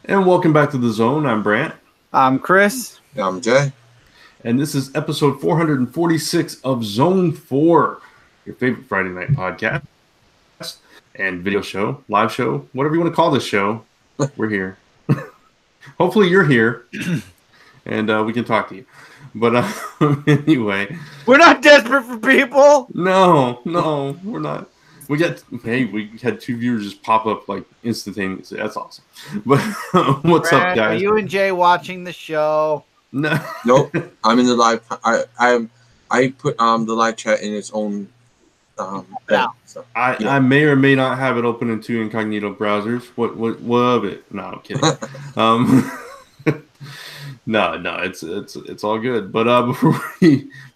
And welcome back to The Zone. I'm Brant. I'm Chris. I'm Jay. And this is episode 446 of Zone 4, your favorite Friday night podcast and video show, live show, whatever you want to call this show. We're here. Hopefully you're here and we can talk to you. But anyway. We're not desperate for people. No, we're not. We had 2 viewers just pop up like instantaneously. That's awesome. But what's up, guys? Are you and Jay watching the show? No. Nope. I'm in the live. I put the live chat in its own. Yeah. So, I may or may not have it open in 2 incognito browsers. What of it? No, I'm kidding. No, it's all good. But before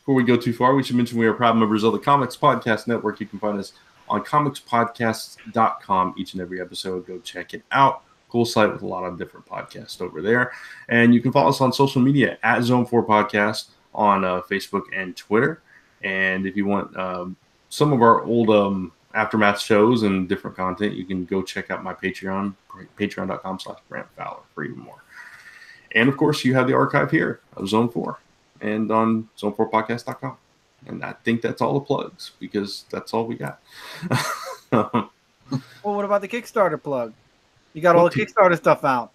we go too far, we should mention we are proud members of the Comics Podcast Network. You can find us on comicspodcasts.com each and every episode. Go check it out. Cool site with a lot of different podcasts over there. And you can follow us on social media at Zone 4 Podcast on Facebook and Twitter. And if you want some of our old Aftermath shows and different content, you can go check out my Patreon, patreon.com/Brant Fowler for even more. And of course, you have the archive here of Zone 4 and on zone4podcast.com. And I think that's all the plugs because that's all we got. Well, what about the Kickstarter plug? You got all the Kickstarter stuff out.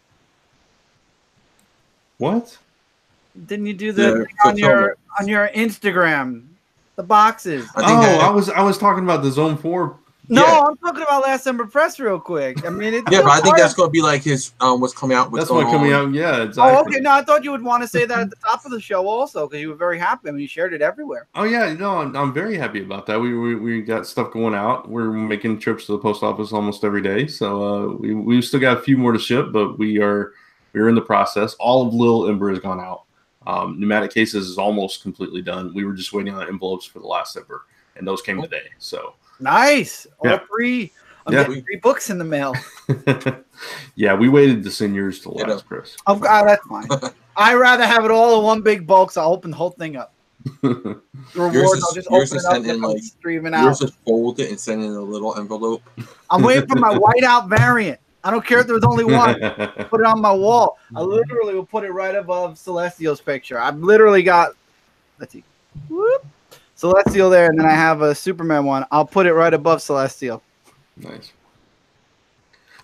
What? Didn't you do the thing on your Instagram? The boxes. I was talking about the Zone 4. No, yeah. I'm talking about Last Ember Press real quick. I mean, but I think that's going to be like his what's coming out. That's what's coming out. Yeah, exactly. Oh, okay. No, I thought you would want to say that at the top of the show also because you were very happy. I mean, you shared it everywhere. Oh yeah, no, I'm very happy about that. We got stuff going out. We're making trips to the post office almost every day. So we still got a few more to ship, but we're in the process. All of Lil Ember has gone out. Pneumatic Cases is almost completely done. We were just waiting on envelopes for the last Ember, and those came today. So. Nice. All yeah. 3. I'm getting 3 books in the mail. Yeah, we waited to send yours to last, Chris. Oh, that's fine. I'd rather have it all in one big bulk, so I'll open the whole thing up. The rewards, I'll just open it up and streaming out. Yours is fold it and send in a little envelope. I'm waiting for my whiteout variant. I don't care if there's only one. Put it on my wall. I literally will put it right above Celestial's picture. I've literally got, let's see, whoop, Celestial there, and then I have a Superman one. I'll put it right above Celestial. Nice.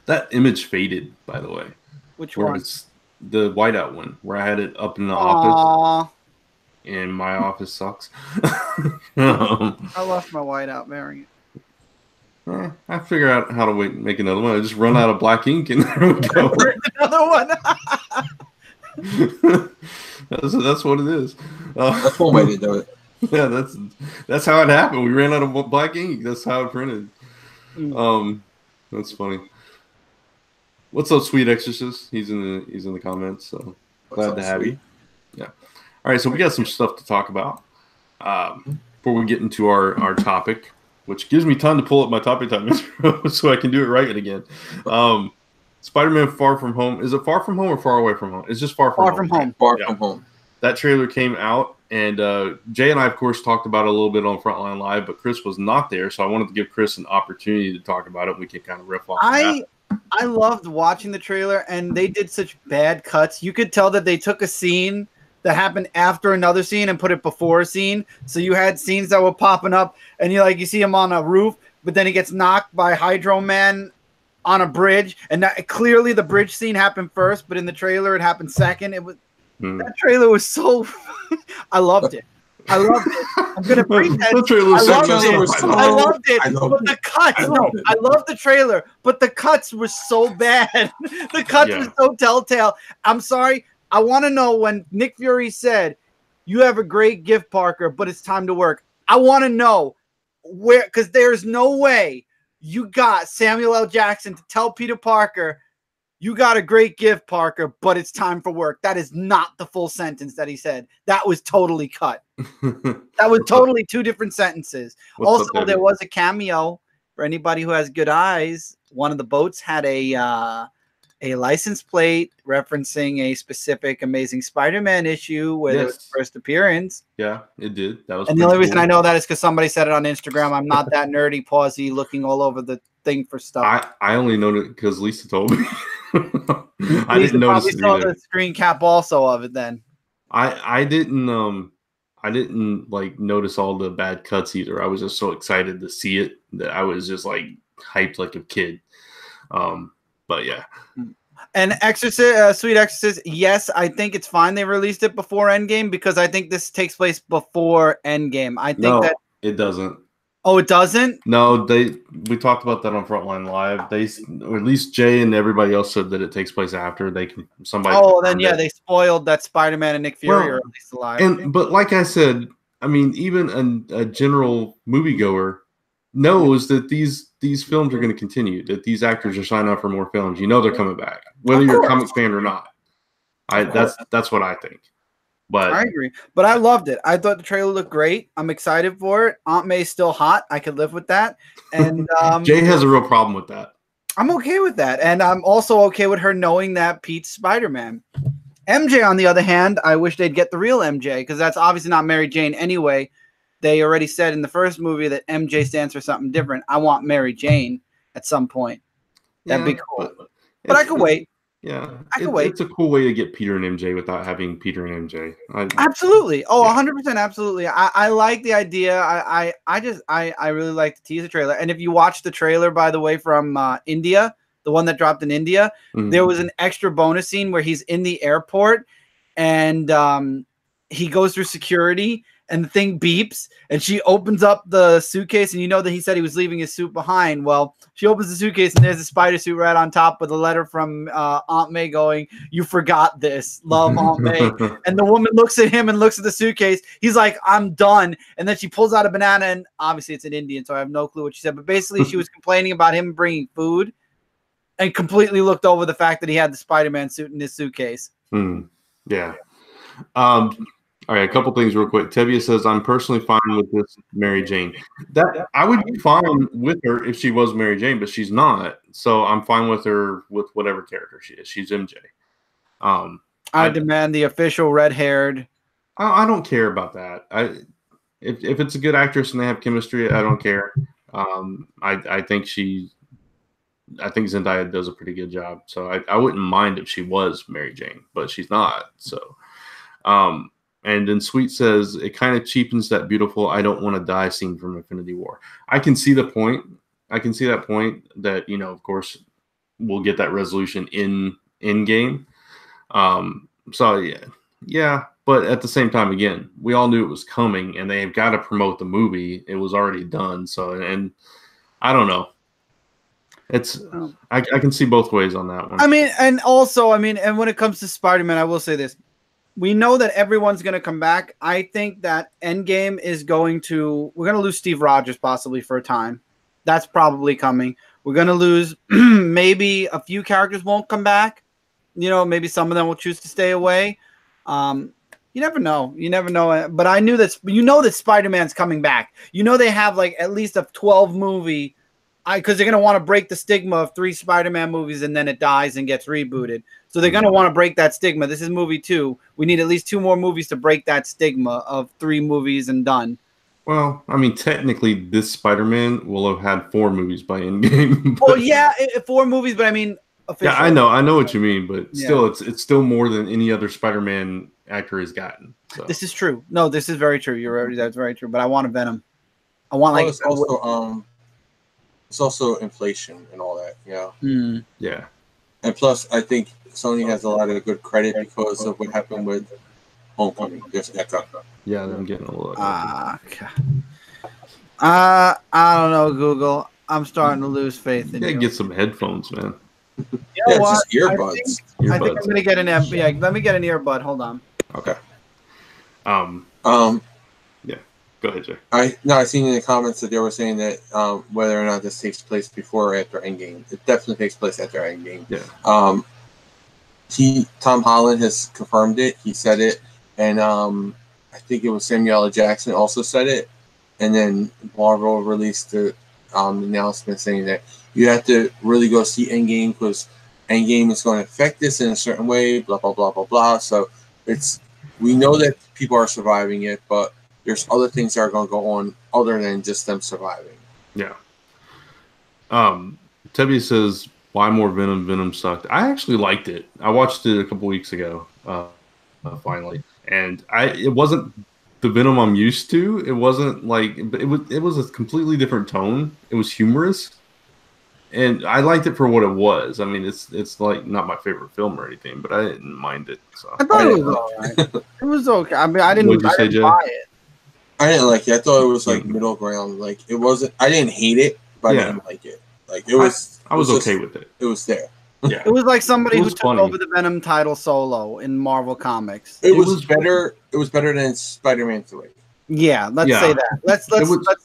That image faded, by the way. Which one? It's the whiteout one, where I had it up in the office. And my office sucks. I lost my whiteout variant. I figure out how to make another one. I just run out of black ink, and there we go. Another one. That's what it is. That's one way to do it. Yeah, that's how it happened. We ran out of black ink. That's how it printed. That's funny. What's up, Sweet Exorcist? He's in the comments. So glad to have you. Yeah. All right, so we got some stuff to talk about before we get into our topic, which gives me time to pull up my topic time so I can do it right again. Spider-Man: Far From Home. Is it Far From Home or Far Away From Home? It's just Far From Home. Far From Home. That trailer came out, and Jay and I, of course, talked about it a little bit on Frontline Live, but Chris was not there, so I wanted to give Chris an opportunity to talk about it. We can kind of riff off that. I loved watching the trailer, and they did such bad cuts. You could tell that they took a scene that happened after another scene and put it before a scene. So you had scenes that were popping up, and you see him on a roof, but then he gets knocked by Hydro Man on a bridge, and clearly the bridge scene happened first, but in the trailer it happened second. It was that trailer was so I loved it. I'm gonna pretend I loved it. But the cuts, I love the trailer, but the cuts were so bad. The cuts were so telltale. I'm sorry. I want to know when Nick Fury said, "You have a great gift, Parker, but it's time to work." I want to know where, because there's no way you got Samuel L. Jackson to tell Peter Parker, "You got a great gift, Parker, but it's time for work." That is not the full sentence that he said. That was totally cut. That was totally 2 different sentences. Also, there was a cameo for anybody who has good eyes. One of the boats had a license plate referencing a specific Amazing Spider-Man issue where it was first appearance. Yeah, it did. That was. And the only reason I know that is because somebody said it on Instagram. I'm not that nerdy, pausey, looking all over the thing for stuff. I only know it because Lisa told me. I didn't notice it saw either. the screen cap also of it then. I didn't like notice all the bad cuts either. I was just so excited to see it that I was just like hyped like a kid. But yeah. And Exorcist, Sweet Exorcist, yes, I think it's fine they released it before Endgame because I think this takes place before Endgame. I think that it doesn't. Oh, it doesn't? No, we talked about that on Frontline Live. Or at least Jay and everybody else said that it takes place after they can somebody. Oh, then yeah, they spoiled that Spider-Man and Nick Fury are at least alive. But like I said, I mean, even a general moviegoer knows that these films are going to continue. That these actors are signing up for more films. You know they're coming back, whether you're a comic fan or not. That's what I think. But I agree. But I loved it. I thought the trailer looked great. I'm excited for it. Aunt May's still hot. I could live with that. And Jay has a real problem with that. I'm okay with that. And I'm also okay with her knowing that Pete's Spider-Man. MJ, on the other hand, I wish they'd get the real MJ because that's obviously not Mary Jane anyway. They already said in the first movie that MJ stands for something different. I want Mary Jane at some point. That'd be cool. But I could wait. Yeah, I can wait. It's a cool way to get Peter and MJ without having Peter and MJ. Absolutely. Oh, 100%. Absolutely. I like the idea. I really like the teaser trailer. And if you watch the trailer, by the way, from India, the one that dropped in India, there was an extra bonus scene where he's in the airport and he goes through security and the thing beeps and she opens up the suitcase and you know that he said he was leaving his suit behind. Well, she opens the suitcase and there's a spider suit right on top with a letter from Aunt May going, "You forgot this. Love, Aunt May." And the woman looks at him and looks at the suitcase. He's like, "I'm done." And then she pulls out a banana and obviously it's an Indian, so I have no clue what she said. But basically she was complaining about him bringing food and completely looked over the fact that he had the Spider-Man suit in his suitcase. Yeah. All right, a couple things real quick. Tevia says, "I'm personally fine with this Mary Jane." That I would be fine with her if she was Mary Jane, but she's not. So I'm fine with her with whatever character she is. She's MJ. I demand the official red-haired. I don't care about that. If it's a good actress and they have chemistry, I don't care. I think Zendaya does a pretty good job. So I wouldn't mind if she was Mary Jane, but she's not. So and then Sweet says, "It kind of cheapens that beautiful 'I don't want to die' scene from Infinity War." I can see the point. I can see that point that, of course, we'll get that resolution in game. So yeah. But at the same time, again, we all knew it was coming, and they've got to promote the movie. It was already done. So, and I don't know. I can see both ways on that one. And when it comes to Spider-Man, I will say this. We know that everyone's going to come back. I think that Endgame we're going to lose Steve Rogers possibly for a time. That's probably coming. We're going to lose maybe a few characters won't come back. Maybe some of them will choose to stay away. You never know. But I knew that, that Spider-Man's coming back. They have like at least a 12 movie because they're going to want to break the stigma of 3 Spider-Man movies and then it dies and gets rebooted. So they're going to want to break that stigma. This is movie 2. We need at least 2 more movies to break that stigma of 3 movies and done. Well, I mean, technically, this Spider-Man will have had 4 movies by Endgame. Well, yeah, 4 movies, but I mean, officially. Yeah, I know what you mean, but still, it's still more than any other Spider-Man actor has gotten. So. This is true. No, this is very true. That's very true. But I want a Venom. I want it's also inflation and all that, Yeah. And plus, I think Sony has a lot of good credit because of what happened with Homecoming. Just echo. Yeah, I'm getting a little. Okay. I don't know, Google. I'm starting to lose faith in you. Get some headphones, man. Just earbuds. I think I'm gonna get an let me get an earbud. Hold on. Okay. Yeah. Go ahead, Jay. I seen in the comments that they were saying that whether or not this takes place before or after Endgame. It definitely takes place after Endgame. Yeah. Tom Holland has confirmed it. He said it, and I think it was Samuel L. Jackson also said it, and then Marvel released the announcement saying that you have to really go see Endgame because Endgame is going to affect this in a certain way. Blah blah blah blah blah. So we know that people are surviving it, but there's other things that are going to go on other than just them surviving. Yeah. Tebby says Why more Venom? Venom sucked. I actually liked it. I watched it a couple weeks ago, finally, and it wasn't the Venom I'm used to. It wasn't like, but it was a completely different tone. It was humorous, and I liked it for what it was. I mean, it's like not my favorite film or anything, but I didn't mind it. So I thought it was all right. It was okay. I mean, I didn't buy it. I didn't like it. I thought it was like middle ground. Like it wasn't. I didn't hate it, but I didn't like it. Like it was. I was okay with it. It was there. Yeah. It was like somebody who took over the Venom title solo in Marvel Comics. It was better. It was better than Spider-Man 3. Yeah, let's say that. Let's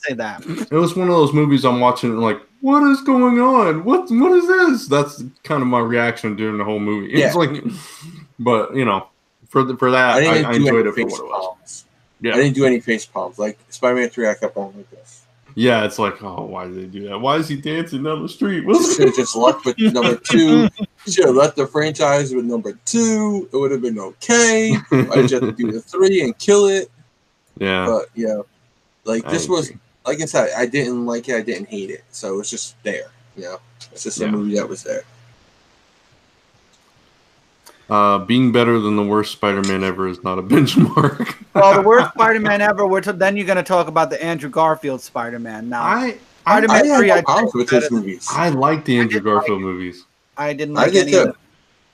say that. It was one of those movies I'm watching and like, what is going on? What is this? That's kind of my reaction during the whole movie. It's like, but you know, for that, I enjoyed it for what it was. Yeah, I didn't do any face palms. Like Spider-Man 3, I kept on like this. Yeah, it's like, oh, why did they do that? Why is he dancing down the street? Should have just left with number 2. Should have left the franchise with number 2. It would have been okay. I just have to do the 3 and kill it. Yeah. But, yeah. Like, this was, like I said, I didn't like it. I didn't hate it. So, it was just there. You know? It's just a movie that was there. Being better than the worst Spider-Man ever is not a benchmark. Well, the worst Spider-Man ever. Then you're going to talk about the Andrew Garfield Spider-Man. Now, Spider-Man 3, I like the Andrew Garfield movies. I didn't like any of them.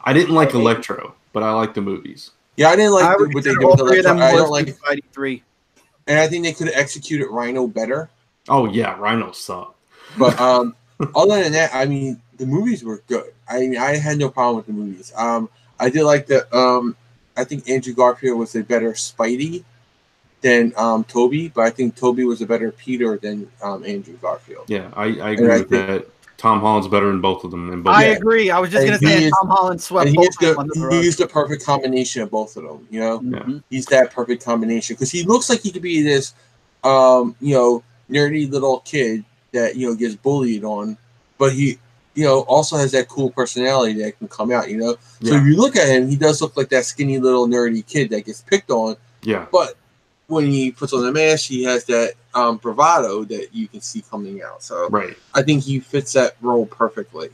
I didn't like Electro, but I like the movies. Yeah, I didn't like what they did with Electro. I don't like Spidey 3. And I think they could have executed Rhino better. Oh yeah, Rhino sucked. But other than that, I mean, the movies were good. I mean, I had no problem with the movies. I did like the. I think Andrew Garfield was a better Spidey than Toby, but I think Toby was a better Peter than Andrew Garfield. Yeah, I agree with that. Tom Holland's better in both of them. I agree. I was just going to say Tom Holland swept both of them. He used the perfect combination of both of them. You know, he's that perfect combination because he looks like he could be this, nerdy little kid that gets bullied on, but he. Also has that cool personality that can come out, So if you look at him, he does look like that skinny little nerdy kid that gets picked on. Yeah. But when he puts on the mask, he has that bravado that you can see coming out. So I think he fits that role perfectly.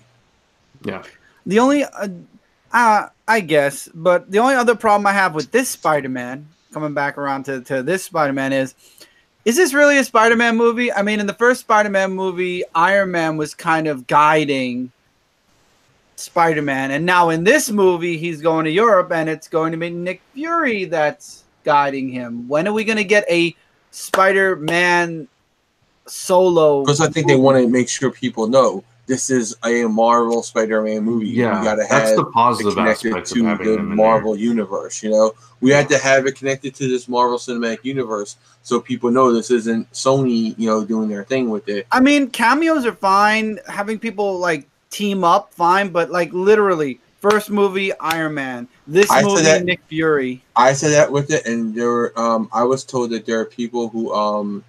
Yeah. The only, I guess, but the only other problem I have with this Spider-Man, coming back around to this Spider-Man is this really a Spider-Man movie? I mean, in the first Spider-Man movie, Iron Man was kind of guiding Spider-Man. And now in this movie, he's going to Europe, and it's going to be Nick Fury that's guiding him. When are we going to get a Spider-Man solo? Because I think they want to make sure people know this is a Marvel Spider-Man movie. Yeah, you gotta that's have the positive connected aspect to of having the them in Marvel universe. We had to have it connected to this Marvel Cinematic Universe so people know this isn't Sony, doing their thing with it. I mean, cameos are fine. Having people like team up, fine. But like literally, first movie Iron Man, this movie Nick Fury. I said that with it, and there were. I was told that there are people who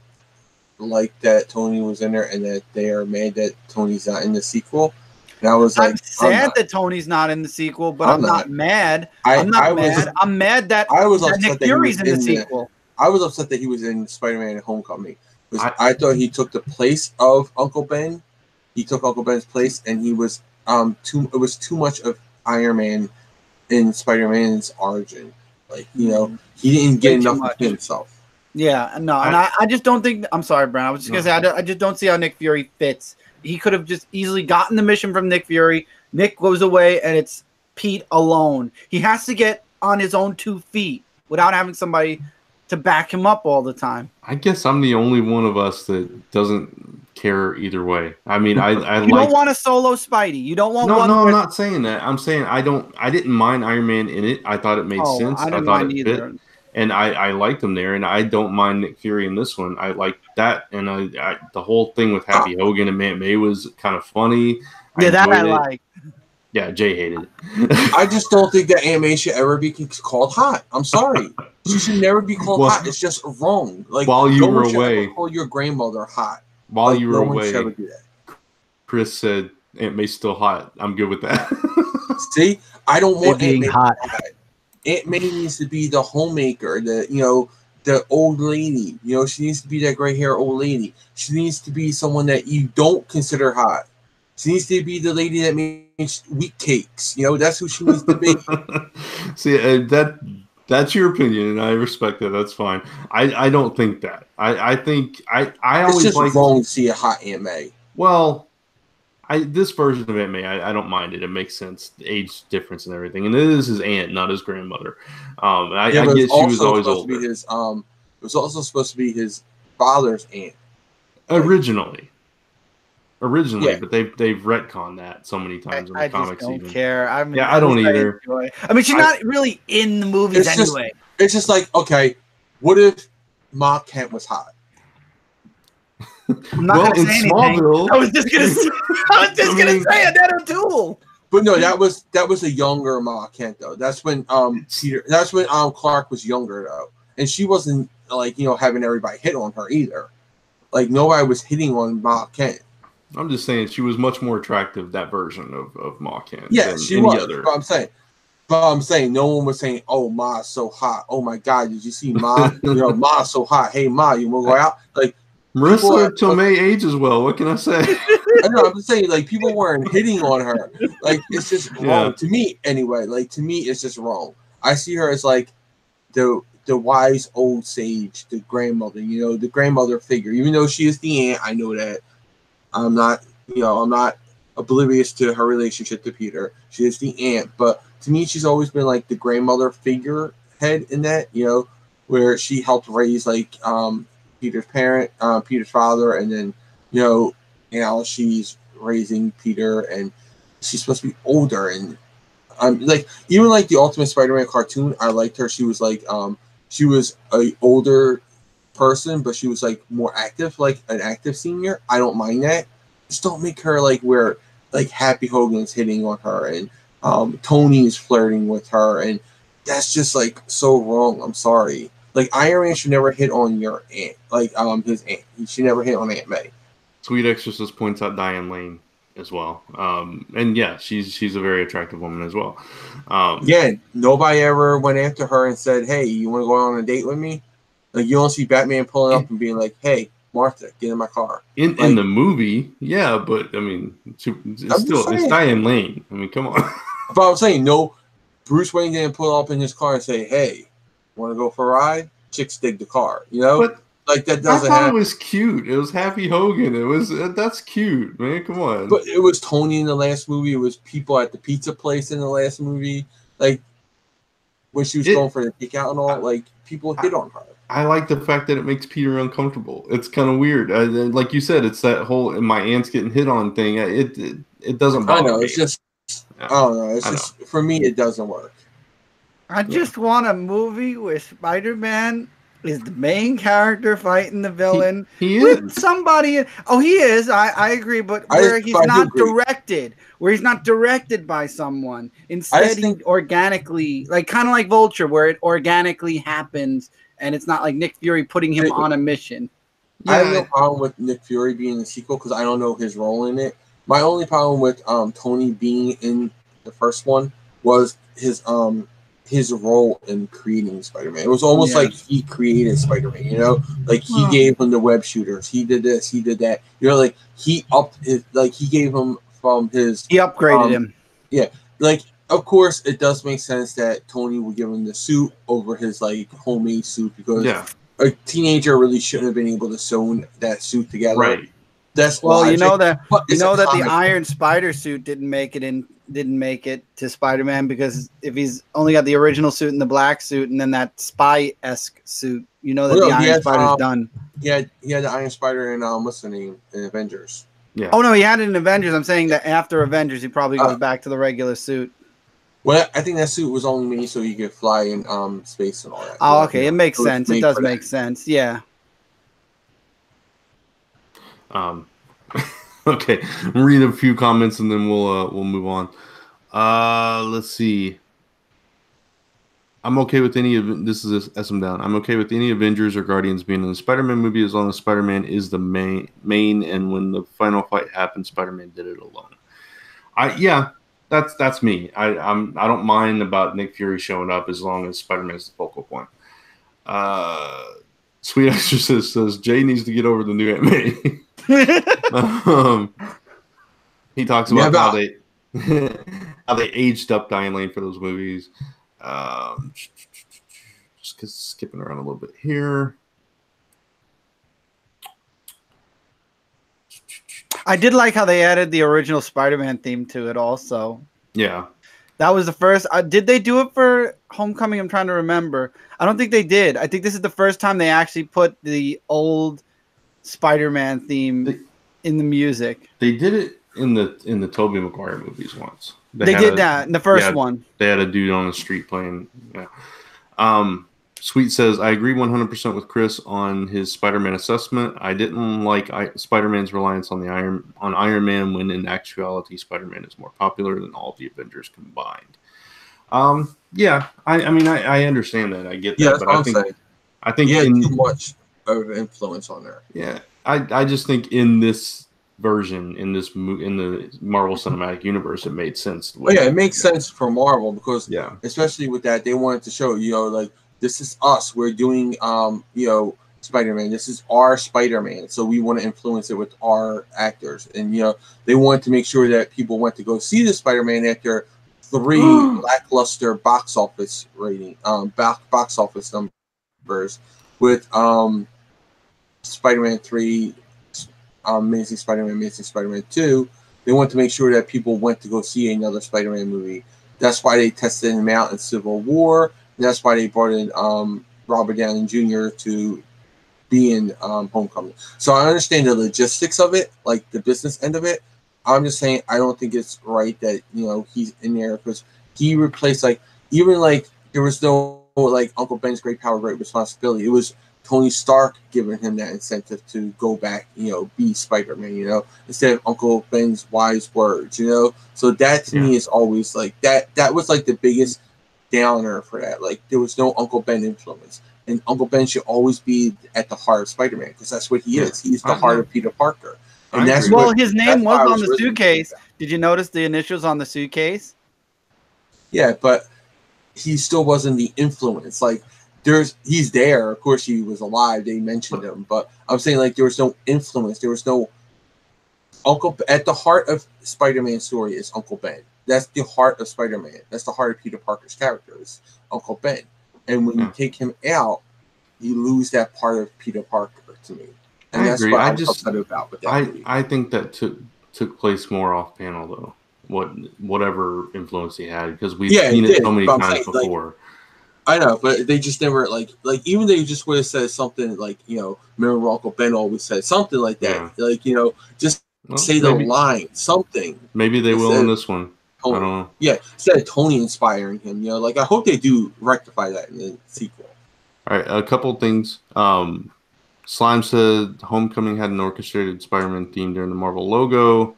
like that Tony was in there and that they are mad that Tony's not in the sequel. And I was I'm sad that Tony's not in the sequel, but I'm not mad. I'm mad that Nick Fury's in the sequel. I was upset that he was in Spider-Man Homecoming because I thought he took the place of Uncle Ben. He took Uncle Ben's place, and he was it was too much of Iron Man in Spider-Man's origin. Like he didn't get enough of himself. Yeah, no, and I just don't think. I'm sorry, Brian. I was just gonna say I just don't see how Nick Fury fits. He could have just easily gotten the mission from Nick Fury. Nick goes away, and it's Pete alone. He has to get on his own 2 feet without having somebody to back him up all the time. I guess I'm the only one of us that doesn't care either way. I mean, I don't want a solo Spidey. You don't want one. No, I'm not saying that. I'm saying I didn't mind Iron Man in it. I thought it made sense. I thought it fit. And I liked him there, and I don't mind Nick Fury in this one. I like that, and I the whole thing with Happy Hogan and Aunt May was kind of funny. Yeah, that I like. Yeah, Jay hated it. I just don't think that Aunt May should ever be called hot. I'm sorry, she should never be called hot. It's just wrong. Like while you were away, call your grandmother hot. While you were away, Chris said Aunt May's still hot. I'm good with that. See, I don't want Aunt May hot. Aunt May needs to be the homemaker, the old lady. She needs to be that gray hair old lady. She needs to be someone that you don't consider hot. She needs to be the lady that makes wheat cakes. You know, that's who she needs to be. See, that's your opinion, and I respect that. That's fine. I don't think that. I think I It's always just like wrong to see a hot Aunt May. Well, this version of Aunt May, I don't mind it. It makes sense, the age difference and everything. And it is his aunt, not his grandmother. I get she was always older. It was also supposed to be his father's aunt. Originally, Yeah. but they've retconned that so many times in the comics. I don't even. care. I mean, I don't either. I mean, she's not really in the movies anyway. It's just like, okay, what if Ma Kent was hot? I'm not gonna say anything. Smallville, I was just gonna say Annette O'Toole. But no, that was a younger Ma Kent though. That's when Clark was younger though, and she wasn't like having everybody hit on her either. Like nobody was hitting on Ma Kent. I'm just saying she was much more attractive, that version of Ma Kent. Yeah, she was. But I'm saying no one was saying, "Oh, Ma's so hot. Oh my God, did you see Ma? Ma's so hot. Hey, Ma, you want to go out?" Like Marissa Tomei ages well. What can I say? I know. I'm just saying, like people weren't hitting on her. Like it's just wrong to me anyway. Like to me, it's just wrong. I see her as like the wise old sage, the grandmother. The grandmother figure. Even though she is the aunt, I know that. I'm not oblivious to her relationship to Peter. She is the aunt, but to me, she's always been like the grandmother figure head in that, where she helped raise like Peter's father, and then now she's raising Peter, and she's supposed to be older, and like even like the Ultimate Spider-Man cartoon, I liked her. She was like she was a older person, but she was like more active, like an active senior. I don't mind that. Just don't make her like where like Happy Hogan's hitting on her and Tony's flirting with her, and that's just like so wrong. I'm sorry. Like Iron Man should never hit on your aunt, like his aunt. He should never hit on Aunt May. Sweet Exorcist points out Diane Lane as well, and yeah, she's a very attractive woman as well. Nobody ever went after her and said, "Hey, you want to go on a date with me?" Like you don't see Batman pulling up and being like, "Hey, Martha, get in my car." In the movie, yeah, but I mean, it's Diane Lane. I mean, come on. But I'm saying, no, Bruce Wayne didn't pull up in his car and say, "Hey, want to go for a ride?" Chicks dig the car, But like that doesn't. I thought it was cute. It was Happy Hogan. It was that's cute, man. Come on. But it was Tony in the last movie. It was people at the pizza place in the last movie. Like when she was going for the takeout and all, like people hit on her. I like the fact that it makes Peter uncomfortable. It's kind of weird. Like you said, it's that whole my aunt's getting hit on thing. It doesn't bother me. I know. It's just I don't know. It's just for me, it doesn't work. I just want a movie where Spider-Man is the main character fighting the villain. He with is somebody. Oh, he is. I agree, but where he's not directed. Where he's not directed by someone. Instead, he organically, like kind of like Vulture, where it organically happens. And it's not like Nick Fury putting him on a mission. I have no problem with Nick Fury being in the sequel because I don't know his role in it. My only problem with Tony being in the first one was his role in creating Spider-Man. It was almost like he created Spider-Man, Like he gave him the web shooters. He did this, he did that. Like he upped his, like he gave him from his... He upgraded him. Yeah, like... Of course, it does make sense that Tony would give him the suit over his like homemade suit because a teenager really shouldn't have been able to sew that suit together. Right. That's logic. that the Iron Spider suit didn't make it to Spider-Man because if he's only got the original suit and the black suit and then that spy-esque suit, the Iron Spider's done. He had the Iron Spider in what's the name in Avengers. Yeah. Oh no, he had it in Avengers. I'm saying that after Avengers, he probably goes back to the regular suit. Well, I think that suit was only made so you could fly in space and all that. Oh, okay. It makes sense. It does make sense. Yeah. Okay. I'll read a few comments and then we'll move on. Let's see. I'm okay with any of this is SM down. I'm okay with any Avengers or Guardians being in the Spider-Man movie as long as Spider-Man is the main and when the final fight happens, Spider-Man did it alone. That's me. I don't mind about Nick Fury showing up as long as Spider-Man is the focal point. Sweet Exorcist says Jay needs to get over the new Aunt May. He talks about how they how they aged up Diane Lane for those movies. Just skipping around a little bit here. I did like how they added the original Spider-Man theme to it also. Yeah. That was the first. Did they do it for Homecoming? I'm trying to remember. I don't think they did. I think this is the first time they actually put the old Spider-Man theme in the music. They did it in the Tobey Maguire movies once. They did that in the first one. They had a dude on the street playing. Yeah. Sweet says, I agree 100% with Chris on his Spider-Man assessment. I didn't like Spider-Man's reliance on Iron Man when in actuality Spider-Man is more popular than all the Avengers combined. Yeah, I mean I understand that. I get that. Yeah, but I think he had too much of influence on there. Yeah, I just think in this version, in the Marvel Cinematic Universe, it made sense. It makes sense for Marvel because especially with that, they wanted to show, like, this is us. We're doing, Spider-Man. This is our Spider-Man. So we want to influence it with our actors. And, they wanted to make sure that people went to go see the Spider-Man after 3 lackluster box office rating, box office numbers with Spider-Man 3, Amazing Spider-Man 2. They want to make sure that people went to go see another Spider-Man movie. That's why they tested him out in Civil War. That's why they brought in Robert Downey Jr. to be in Homecoming. So I understand the logistics of it, like the business end of it. I'm just saying I don't think it's right that he's in there because he replaced there was no Uncle Ben's great power, great responsibility. It was Tony Stark giving him that incentive to go back, be Spider-Man, instead of Uncle Ben's wise words, So that to me is always that was the biggest downer for that. There was no Uncle Ben influence, and Uncle Ben should always be at the heart of Spider-Man because that's what he is. He's the heart of Peter Parker, and that's his name was on the suitcase. Did you notice the initials on the suitcase? Yeah, but he still wasn't the influence. He's there. Of course, he was alive. They mentioned him, but I'm saying there was no influence. There was no Uncle. At the heart of Spider-Man's story is Uncle Ben. That's the heart of Spider-Man. That's the heart of Peter Parker's character is Uncle Ben. And when you take him out, you lose that part of Peter Parker to me. And that's what I'm upset about with that movie. I think that took place more off panel though. Whatever influence he had, because we've seen it so many times before. I know, but they just never even they just would have said something remember Uncle Ben always said something like that. Yeah. Say the line, something. Maybe they will in this one. Tony. I don't know. Yeah, instead of Tony inspiring him, I hope they do rectify that in the sequel. All right, a couple things. Slime said Homecoming had an orchestrated Spider-Man theme during the Marvel logo.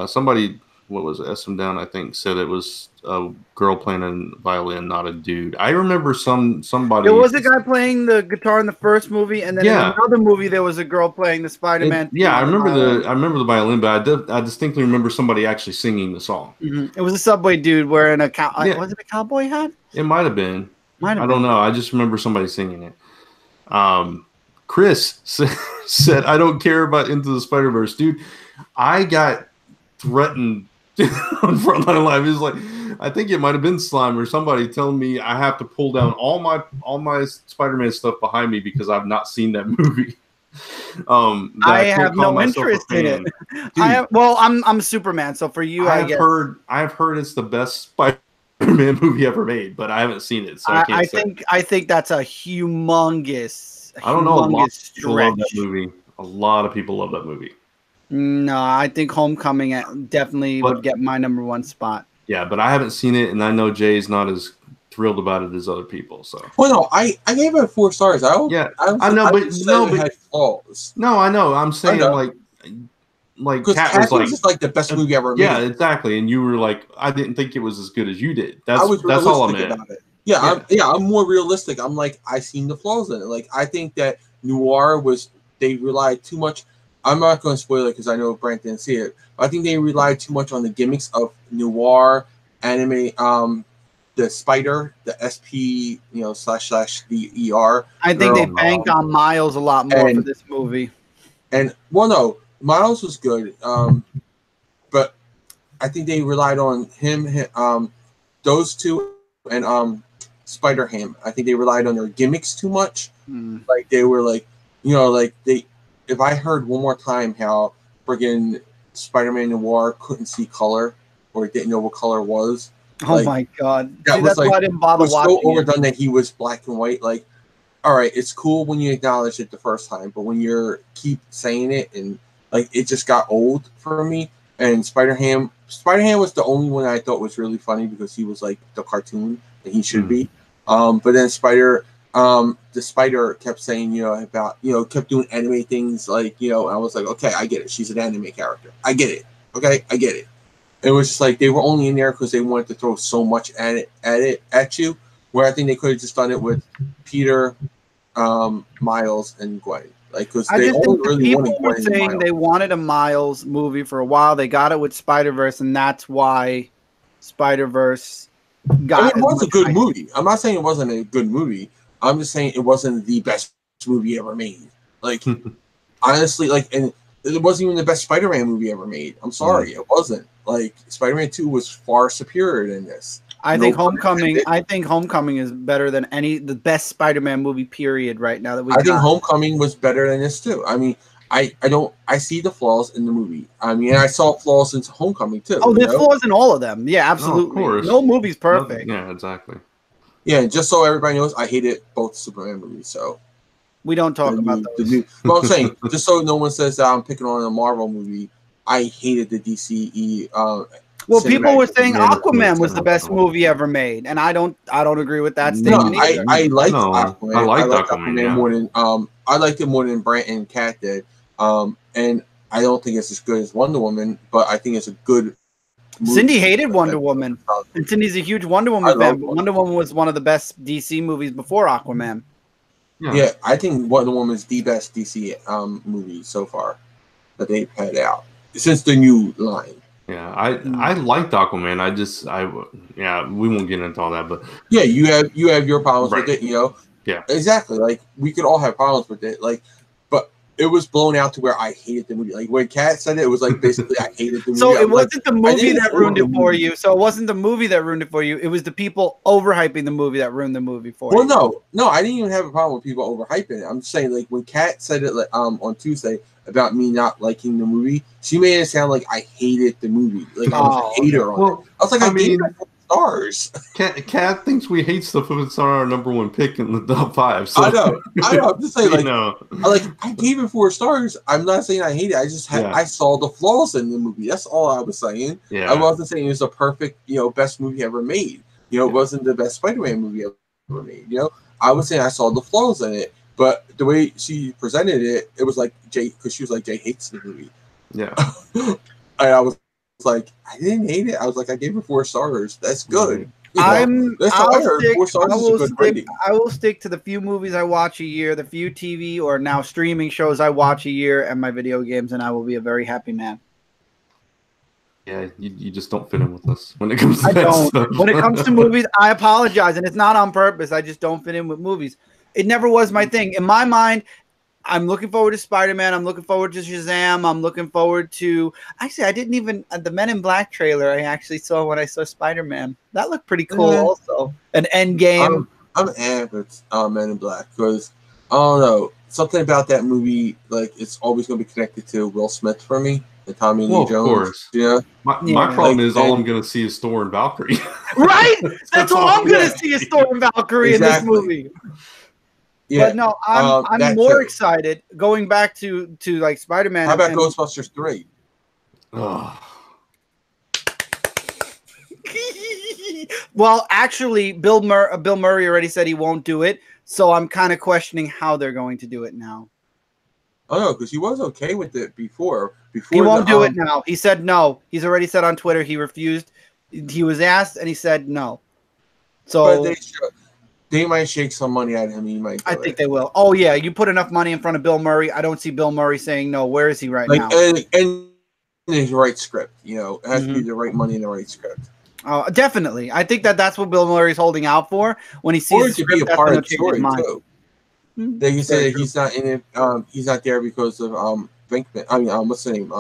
Somebody, what was it, SM Down, I think, said it was a girl playing a violin, not a dude. I remember somebody. There was a guy playing the guitar in the first movie, and then in another movie there was a girl playing the Spider-Man. I remember the violin, but I distinctly remember somebody actually singing the song. Mm-hmm. It was a Subway dude wearing a was it a cowboy hat? It might have been. I don't know. I just remember somebody singing it. Chris said, "I don't care about Into the Spider-Verse, dude. I got threatened on Frontline Live." It was I think it might have been Slime or somebody telling me I have to pull down all my Spider-Man stuff behind me because I've not seen that movie. I have no interest in it. Dude, I'm Superman, so for you, I've heard it's the best Spider-Man movie ever made, but I haven't seen it, so I think that's a humongous. I don't know. A lot of people love that movie. A lot of people love that movie. No, I think Homecoming definitely would get my number 1 spot. Yeah, but I haven't seen it, and I know Jay's not as thrilled about it as other people. So, no, I gave it 4 stars. I know, but it had flaws. No, I know. I'm saying because Cat was just the best movie ever made. Yeah, exactly. And you were I didn't think it was as good as you did. That's all I meant. About it. Yeah, I'm more realistic. I'm I seen the flaws in it. I think that Noir they relied too much. I'm not going to spoil it because I know Brent didn't see it. But I think they relied too much on the gimmicks of Noir, anime, the spider, the SP, / the ER. I think they banked on Miles a lot more for this movie. And Miles was good. But I think they relied on those two, and Spider-Ham. I think they relied on their gimmicks too much. Like they were like, like they. If I heard one more time how friggin' Spider-Man Noir couldn't see color or didn't know what color was. Oh my god! That's why I didn't bother watching. It was so overdone that he was black and white. Like, all right, it's cool when you acknowledge it the first time, but when you keep saying it and like it just got old for me. And Spider-Ham was the only one I thought was really funny because he was like the cartoon that he should be. But then the Spider kept saying, about, kept doing anime things like, I was like, okay, I get it. She's an anime character. I get it. Okay, I get it. It was just like they were only in there because they wanted to throw so much at you. Where I think they could have just done it with Peter, Miles, and Gwen. Like, because they only really wanted Gwen and Miles. They wanted a Miles movie for a while. They got it with Spider-Verse, and that's why Spider-Verse got. It was a good movie. I'm not saying it wasn't a good movie. I'm just saying it wasn't the best movie ever made. Like, honestly, and it wasn't even the best Spider-Man movie ever made. I'm sorry, it wasn't. Like, Spider-Man 2 was far superior than this. I think Homecoming is better than the best Spider-Man movie period right now that we. I think Homecoming was better than this too. I mean, I see the flaws in the movie. I mean, I saw flaws in Homecoming too. Oh, there's flaws in all of them. Yeah, absolutely. Oh, no movie's perfect. Yeah, exactly. Yeah, and just so everybody knows, I hated both Superman movies. So we don't talk about those. Well, I'm saying, just so no one says that I'm picking on a Marvel movie, I hated the DCE. Well, people were saying Aquaman was the best movie ever made, and I don't agree with that statement. No, I liked Aquaman. I liked Aquaman more than I liked it more than Brant and Kat did. And I don't think it's as good as Wonder Woman, but I think it's a good movie. Cindy hated Wonder Woman, and Cindy's a huge Wonder Woman fan. But Wonder Woman was one of the best DC movies before Aquaman. Yeah, I think Wonder Woman is the best DC movie so far that they've had out since the new line. Yeah, I liked Aquaman. We won't get into all that, but yeah, you have your problems with it, Yeah, exactly. Like we could all have problems with it, but it was blown out to where I hated the movie. Like when Kat said it was like basically I hated the movie. So it wasn't the movie that ruined it for you. So it wasn't the movie that ruined it for you. It was the people overhyping the movie that ruined the movie for you. Well, no, I didn't even have a problem with people overhyping it. I'm just saying, like when Kat said it on Tuesday about me not liking the movie, she made it sound like I hated the movie. Like I was a hater on it. I was like, I gave it 4 stars. Kat thinks we hate stuff if it's our number 1 pick in the top 5. So. I know. I'm just saying, I gave it 4 stars. I'm not saying I hate it. I just I saw the flaws in the movie. That's all I was saying. Yeah. I wasn't saying it was a perfect, best movie ever made. It wasn't the best Spider-Man movie ever made. I was saying I saw the flaws in it. But the way she presented it, it was like Jay, because she was like, Jay hates the movie. Yeah. And I was like, I didn't hate it. I was like, I gave it 4 stars. That's good. I will stick to the few movies I watch a year, the few TV or now streaming shows I watch a year, and my video games, and I will be a very happy man. Yeah, you just don't fit in with us when it comes to I don't. When it comes to movies, I apologize, and it's not on purpose. I just don't fit in with movies. It never was my thing. In my mind, I'm looking forward to Spider-Man. I'm looking forward to Shazam. I'm looking forward to... Actually, I didn't even... The Men in Black trailer I actually saw when I saw Spider-Man. That looked pretty cool also. An Endgame. I'm with Men in Black because, I don't know, something about that movie, like, it's always going to be connected to Will Smith for me and Tommy Lee Jones. Of course. Yeah. My problem is all I'm going to see is Thor and Valkyrie. Right? That's all I'm going to see is Thor and Valkyrie in this movie. Yeah, but no, I'm more excited going back to like Spider-Man. How about Ghostbusters 3? Well, actually, Bill Murray already said he won't do it, so I'm kind of questioning how they're going to do it now. Oh no, because he was okay with it before. He won't do it now. He said no. He's already said on Twitter he refused. He was asked and he said no. So. But they might shake some money out of him. I think they will. Oh, yeah. You put enough money in front of Bill Murray. I don't see Bill Murray saying no. Where is he right now? And the right script. It has to be the right money in the right script. Definitely. I think that's what Bill Murray's holding out for when he sees the script. Be a part of the story, too. They can say that he's not in it. He's not there because of Venkman. I mean, what's the name?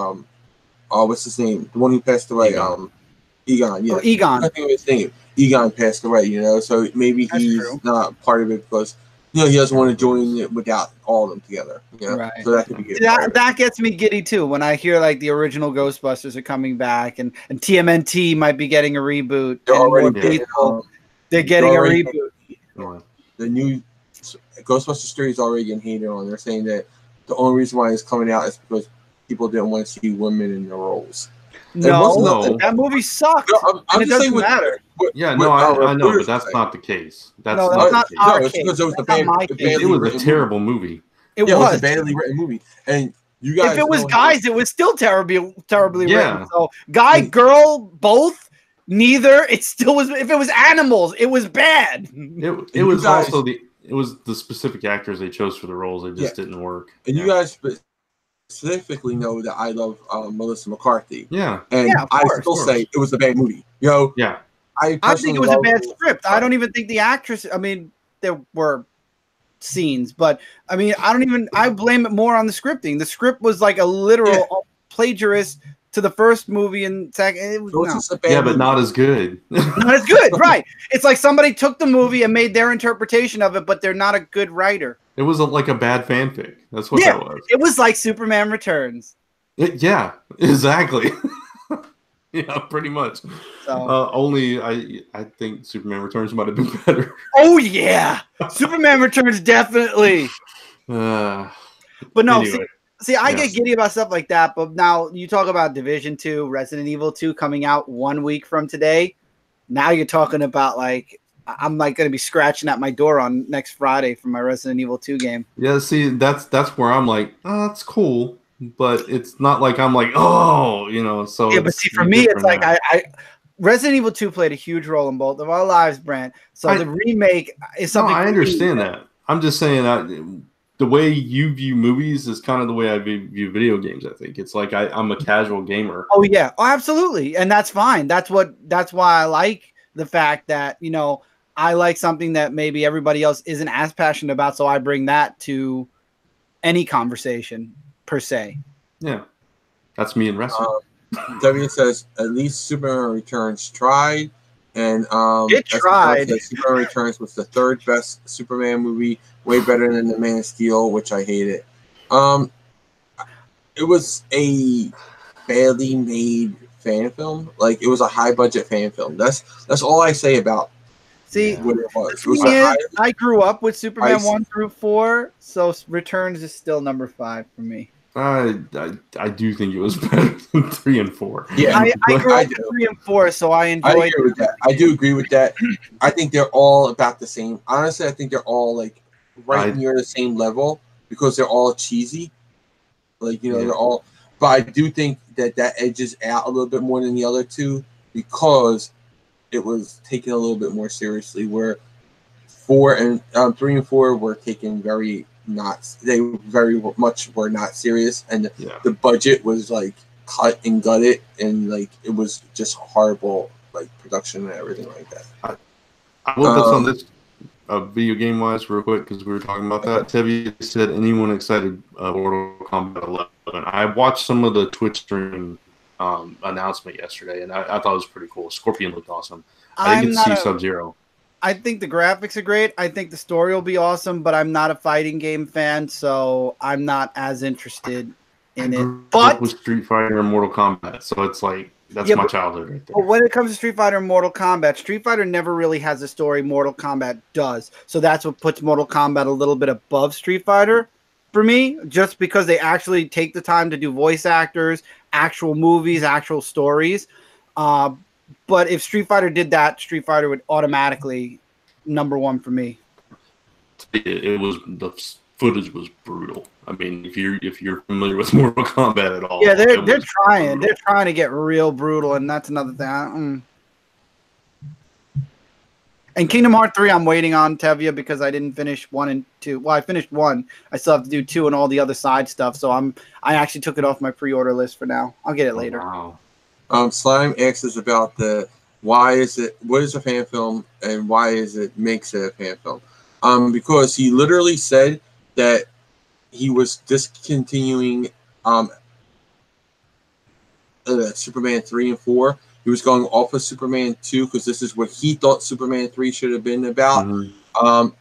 what's his name? The one who passed away. Egon. Yeah. Oh, Egon. I think his name. Egon passed away. You know, so maybe he's not part of it because he doesn't want to join it without all of them together. You know? Right. So that could be good. That gets me giddy too when I hear like the original Ghostbusters are coming back and TMNT might be getting a reboot. They're getting a reboot. The new Ghostbusters 3 is already getting hated on. They're saying that the only reason why it's coming out is because people didn't want to see women in their roles. No, that movie sucked. No, I'm just saying I know, but that's not the case. That's not the case. Because it was a terrible movie. It was a badly written movie, and you guys. If it was guys, it was still terribly written. So guy, girl, both, neither. It still was. If it was animals, it was bad. It was also the specific actors they chose for the roles. It just didn't work. And you guys specifically know that I love Melissa McCarthy. Yeah. And I still say it was a bad movie. Yeah. I think it was a bad script. I don't even think the actress. I mean, there were scenes, but I mean, I blame it more on the scripting. The script was like a literal plagiarist to the first movie and second. But not as good. Not as good, right? It's like somebody took the movie and made their interpretation of it, but they're not a good writer. It was like a bad fanfic. That's what that was. It was like Superman Returns. Yeah, exactly. Yeah, pretty much. So. Only I think Superman Returns might have been better. Oh yeah, Superman Returns definitely. But no, anyway. see, I get giddy about stuff like that. But now you talk about Division 2, Resident Evil 2 coming out 1 week from today. Now you're talking about like I'm like going to be scratching at my door on next Friday for my Resident Evil 2 game. Yeah, see, that's where I'm like, oh, that's cool. But it's not like I'm like, oh, so yeah, but see, for me, it's like I Resident Evil 2 played a huge role in both of our lives, Brent. So the remake is something. No, I understand that. I'm just saying the way you view movies is kind of the way I view video games. I think it's like I'm a casual gamer. Oh yeah, absolutely, and that's fine. That's why I like the fact that I like something that maybe everybody else isn't as passionate about. So I bring that to any conversation. Per se. Yeah. That's me in wrestling. W says at least Superman Returns tried. And it tried. Superman Returns was the third best Superman movie, way better than The Man of Steel, which I hated. It was a badly made fan film. Like it was a high budget fan film. That's all I say about what it was. I grew up with Superman 1 through 4, so Returns is still number 5 for me. I do think it was better than 3 and 4. Yeah, I grew up with 3 and 4, so I enjoyed. I agree with that. I do agree with that. I think they're all about the same. Honestly, I think they're all like near the same level because they're all cheesy. Like they're all. But I do think that edges out a little bit more than the other two because it was taken a little bit more seriously. Where 3 and 4 were taken very much were not serious, and the budget was like cut and gutted, and like it was just horrible like production and everything like that. I will touch on this video game wise real quick because we were talking about that. Tevi said, anyone excited Mortal Kombat 11? I watched some of the Twitch stream announcement yesterday, and I thought it was pretty cool. Scorpion looked awesome. I didn't get to see Sub-Zero. I think the graphics are great. I think the story will be awesome, but I'm not a fighting game fan, so I'm not as interested in it. But with Street Fighter and Mortal Kombat, so it's like that's my childhood right there. But when it comes to Street Fighter and Mortal Kombat, Street Fighter never really has a story. Mortal Kombat does, so that's what puts Mortal Kombat a little bit above Street Fighter for me, just because they actually take the time to do voice actors, actual movies, actual stories. But if Street Fighter did that, Street Fighter would automatically number 1 for me. It was the footage was brutal. I mean, if you're familiar with Mortal Kombat at all, yeah, they're trying. Brutal. They're trying to get real brutal, and that's another thing. And Kingdom Hearts 3, I'm waiting on Tevia because I didn't finish 1 and 2. Well, I finished 1. I still have to do 2 and all the other side stuff. So I actually took it off my pre-order list for now. I'll get it later. Wow. Slime asks about what is a fan film and why makes it a fan film? Because he literally said that he was discontinuing Superman 3 and 4. He was going off of Superman 2 because this is what he thought Superman 3 should have been about.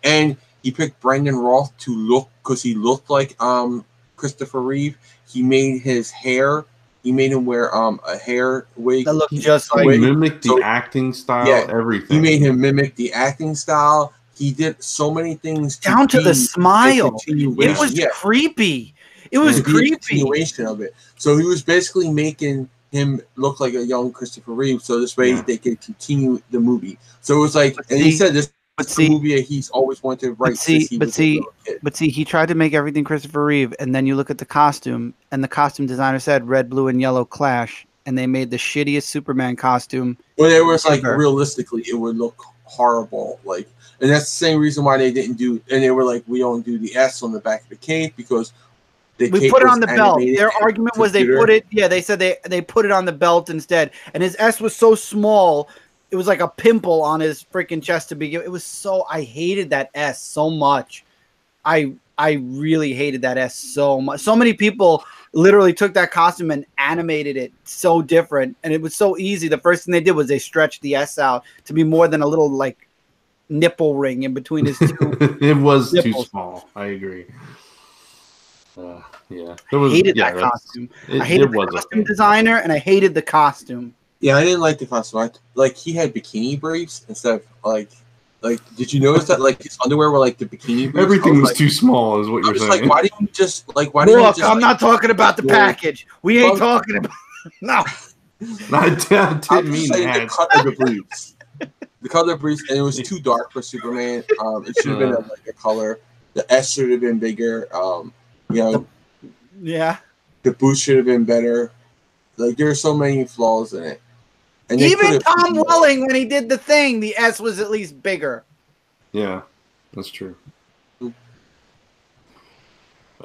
And he picked Brandon Roth to look because he looked like Christopher Reeve. He made his hair. He made him wear a hair wig. That looked just like he mimicked the acting style. Everything. He made him mimic the acting style. He did so many things down to the smile. It was creepy. It was creepy. Continuation of it. So he was basically making him look like a young Christopher Reeve, so this way they could continue the movie. So it was like, he said this is the movie he's always wanted to write. But see, he tried to make everything Christopher Reeve, and then you look at the costume, and the costume designer said red, blue, and yellow clash, and they made the shittiest Superman costume. Well, it was like realistically, it would look horrible, like, and that's the same reason why they didn't do. And they were like, we don't do the S on the back of the cape because. We put it on the belt. Their argument was they put it. Yeah, they said they put it on the belt instead. And his S was so small, it was like a pimple on his freaking chest to begin. It was so. I hated that S so much. I really hated that S so much. So many people literally took that costume and animated it so different, and it was so easy. The first thing they did was they stretched the S out to be more than a little like nipple ring in between his two. It was nipples. Too small. I agree. Yeah, I hated that costume. I hated the costume designer, and I hated the costume. Yeah, I didn't like the costume. Like he had bikini briefs instead of like. Did you notice that like his underwear were like the bikini briefs? Everything was too small, is what you're saying. Like, why didn't you just I'm not talking about the package. We ain't talking about. No, I didn't mean that. The cut of the briefs. The color briefs, and it was too dark for Superman. It should have been like a color. The S should have been bigger. Yeah. The boots should have been better. Like there's so many flaws in it. And even Tom Welling, when he did the thing, the S was at least bigger. Yeah, that's true.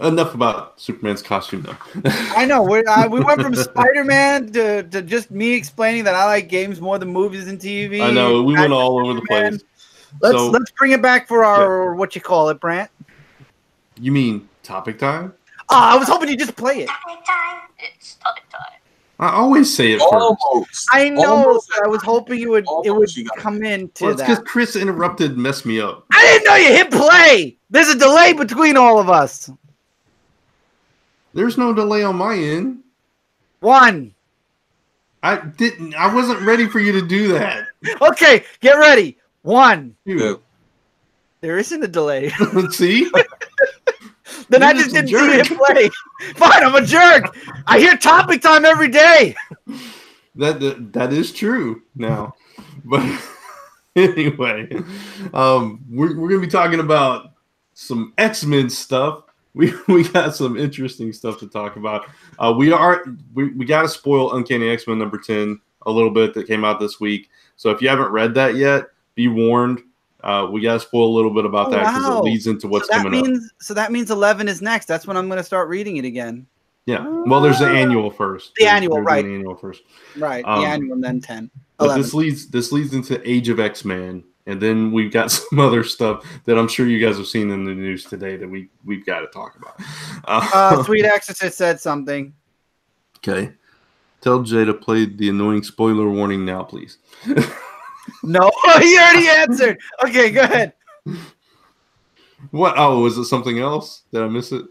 Enough about Superman's costume, though. I know. We went from Spider-Man to just me explaining that I like games more than movies and TV. I know. We went all over the place. Let's bring it back for our what you call it, Brant. You mean topic time? I was hoping you'd just play it. Topic time. It's topic time. I always say it first. I know. I was hoping it would come into that. Because Chris interrupted and messed me up. I didn't know you hit play. There's a delay between all of us. There's no delay on my end. One. I wasn't ready for you to do that. Okay, get ready. 1. 2. There isn't a delay. See? Then I just didn't see you hit play. Fine, I'm a jerk. I hear topic time every day. That is true now. But anyway, we're gonna be talking about some X-Men stuff. We got some interesting stuff to talk about. We got to spoil Uncanny X-Men number 10 a little bit that came out this week. So if you haven't read that yet, be warned. We got to spoil a little bit about that because it leads into what's coming up. So that means 11 is next. That's when I'm going to start reading it again. Yeah. Well, there's the annual first. The annual, right? The annual first. Right. The annual, and then 10. But this leads into Age of X-Men, and then we've got some other stuff that I'm sure you guys have seen in the news today that we've got to talk about. Sweet Exorcist said something. Okay. Tell Jay to play the annoying spoiler warning now, please. No, he already answered. Okay, go ahead. What? Oh, was it something else? Did I miss it?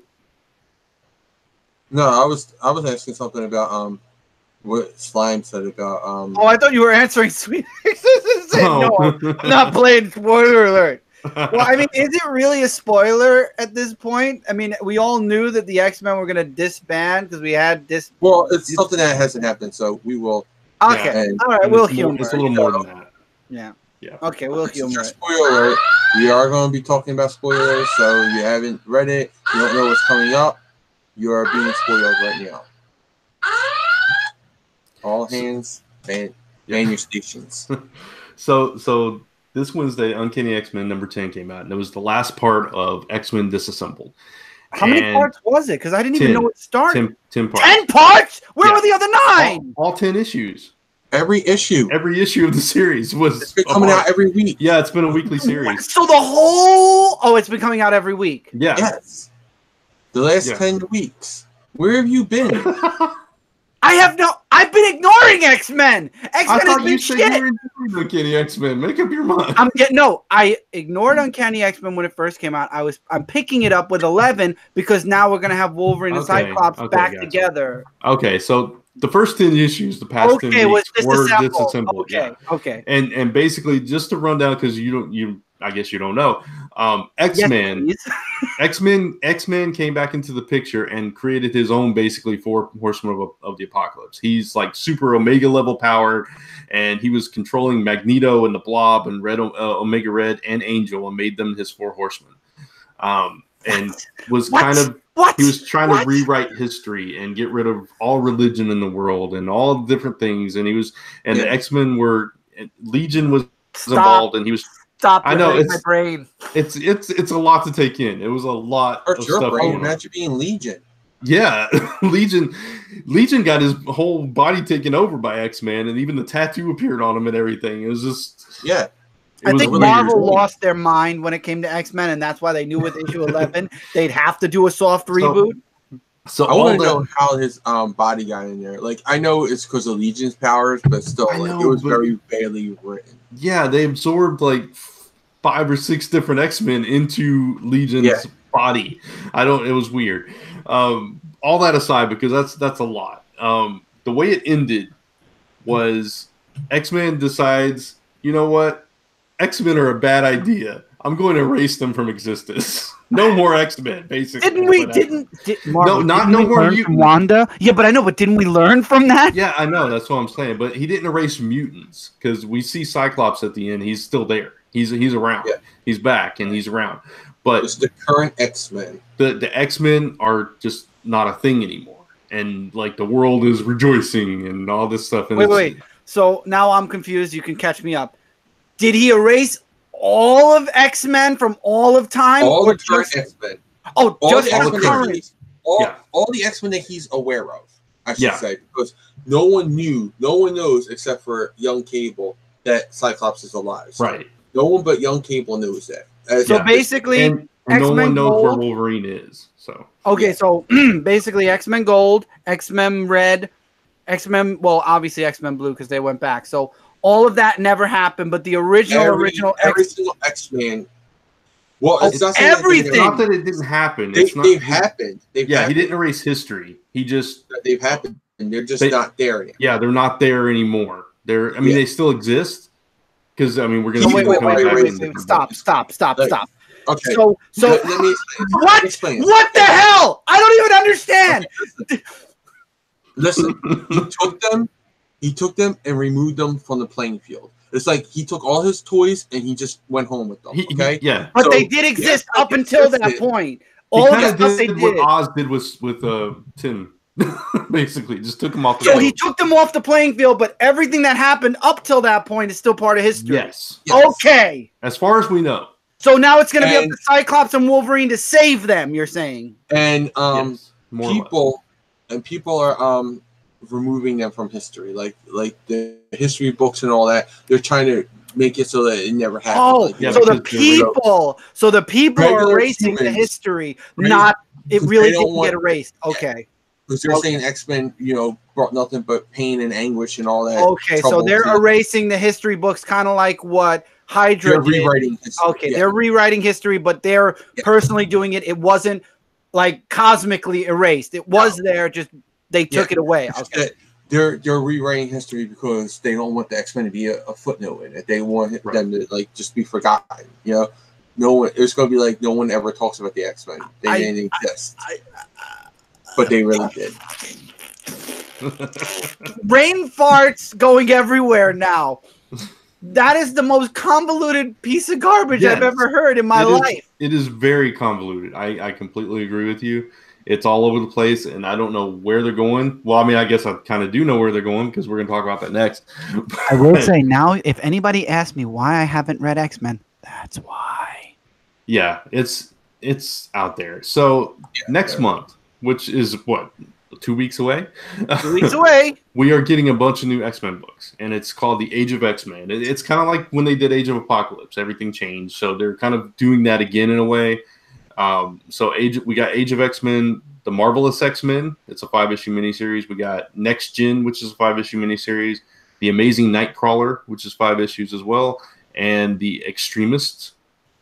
No, I was asking something about what Slime said about Oh, I thought you were answering Sweet Exorcist. No, I'm not playing spoiler alert. Well, I mean, is it really a spoiler at this point? I mean, we all knew that the X-Men were going to disband because we had Well, it's something that hasn't happened, so we will. Okay, all right, we'll humor. It's a little more than that. Yeah. Okay, we'll humor it. Spoiler alert. We are going to be talking about spoilers, so if you haven't read it, you don't know what's coming up, you are being spoiled right now. All hands, man your stations. So this Wednesday, Uncanny X-Men number 10 came out, and it was the last part of X-Men Disassembled. How many parts was it? Because I didn't even know it started. 10 parts. 10 parts? Where were the other 9? All 10 issues. Every issue of the series was it's been coming out every week. Yeah, it's been a weekly series. So the whole it's been coming out every week. Yeah. Yes. The last 10 weeks. Where have you been? I I've been ignoring X-Men. I X-Men has thought been you said shit. you were enjoying Uncanny X-Men. Make up your mind. I ignored Uncanny X-Men when it first came out. I'm picking it up with 11 because now we're gonna have Wolverine and Cyclops back gotcha. together. Okay, so the first 10 issues, the past 10 weeks were disassembled. Okay. And basically, just to run down, because I guess you don't know, X-Men. Yes, X-Men came back into the picture and created his own basically 4 horsemen of the apocalypse. He's like super Omega level powered, and he was controlling Magneto and the Blob and Omega Red and Angel, and made them his 4 horsemen. And was kind of he was trying to rewrite history and get rid of all religion in the world and all different things. And the X-Men Legion was involved, and he was. Stop! I know my brain. It's a lot to take in. It was a lot of stuff. Imagine being Legion. Yeah, Legion got his whole body taken over by X-Men, and even the tattoo appeared on him and everything. It was just I think Marvel lost their mind when it came to X-Men, and that's why they knew with issue 11 they'd have to do a soft reboot. So I want to know how his body got in there. Like, I know it's because of Legion's powers, but still, it was very badly written. Yeah, they absorbed like 5 or 6 different X-Men into Legion's body. It was weird. All that aside, because that's a lot. The way it ended was X-Men decides, you know what? X-Men are a bad idea. I'm going to erase them from existence. No more X-Men, basically. Didn't we learn from Wanda? Yeah, but I know, but didn't we learn from that? Yeah, I know. That's what I'm saying. But he didn't erase mutants, because we see Cyclops at the end. He's still there. He's around. Yeah. He's back, and he's around. But it's the current X-Men. The X-Men are just not a thing anymore. And, like, the world is rejoicing and all this stuff. And wait. So now I'm confused. You can catch me up. Did he erase all of X-Men from all of time? All the current X-Men. Oh, all just the current. All the X-Men that he's aware of, I should say. Because no one knows except for young Cable that Cyclops is alive. So right. No one but young Cable knows that. So basically, and no one knows where Wolverine is. So so basically X-Men Gold, X-Men Red, X-Men, well, obviously X-Men Blue because they went back. So all of that never happened, but the original every single X-Men. Well, it's not everything. Not that it didn't happen. They've happened. He didn't erase history. They've happened, and they're just not there anymore. Yeah, they're not there anymore. They still exist. Because we're going to see them coming back. Stop. Okay. So let me explain. What the hell? I don't even understand. Listen, he took them and removed them from the playing field. It's like he took all his toys and he just went home with them. Okay, but they did exist up until that point. All of the stuff they did. What Oz did with Tim, basically, just took them off. So he took them off the playing field, but everything that happened up till that point is still part of history. Yes. Okay. As far as we know. So now it's going to be up to Cyclops and Wolverine to save them. You're saying, and people are removing them from history, like the history books and all that. They're trying to make it so that it never happened. Oh, so the people are erasing the history, not it really didn't get erased. Okay. Because they're saying X-Men, brought nothing but pain and anguish and all that. Okay, so they're erasing the history books, kind of like what Hydra did. Rewriting history. Okay, they're rewriting history, but they're personally doing it. It wasn't like cosmically erased. It was there, just they took it away. Okay. They're rewriting history because they don't want the X-Men to be a footnote in it. They want them to just be forgotten. No one. It's going to be like no one ever talks about the X-Men. They didn't exist, but they really did. Brain farts going everywhere now. That is the most convoluted piece of garbage I've ever heard in my life. It is very convoluted. I completely agree with you. It's all over the place, and I don't know where they're going. Well, I guess I kind of do know where they're going because we're going to talk about that next. I will say now, if anybody asks me why I haven't read X-Men, that's why. Yeah, it's out there. So next month, which is what, 2 weeks away? 2 weeks away. We are getting a bunch of new X-Men books, and it's called The Age of X-Men. It's kind of like when they did Age of Apocalypse. Everything changed, so they're kind of doing that again in a way. So we got Age of X-Men, The Marvelous X-Men. It's a 5-issue miniseries. We got Next Gen, which is a 5-issue miniseries. The Amazing Nightcrawler, which is 5 issues as well, and The Extremists.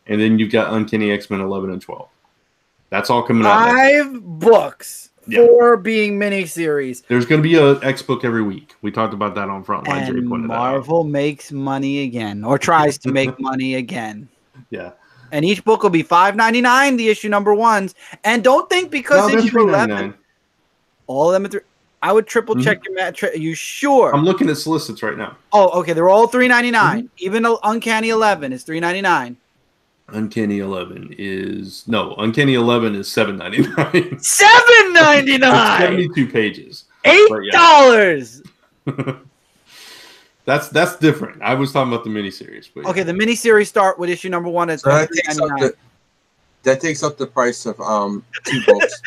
And then you've got Uncanny X-Men 11 and 12. That's all coming out. 5 books. 4 being miniseries. There's going to be a X book every week. We talked about that on Frontline. And Marvel makes money again, or tries to make money again. Yeah. And each book will be $5.99, the issue number 1s. And don't think because issue 11, all of them are 3. I would triple check your match. Are you sure? I'm looking at solicits right now. Oh, okay. They're all $3.99. Even Uncanny 11 is $3.99. Uncanny 11 is Uncanny 11 is $7.99. $7.99. 72 pages. $8. That's different. I was talking about the miniseries. But okay, the miniseries start with issue number 1 at $7.99. That takes up the price of 2 books.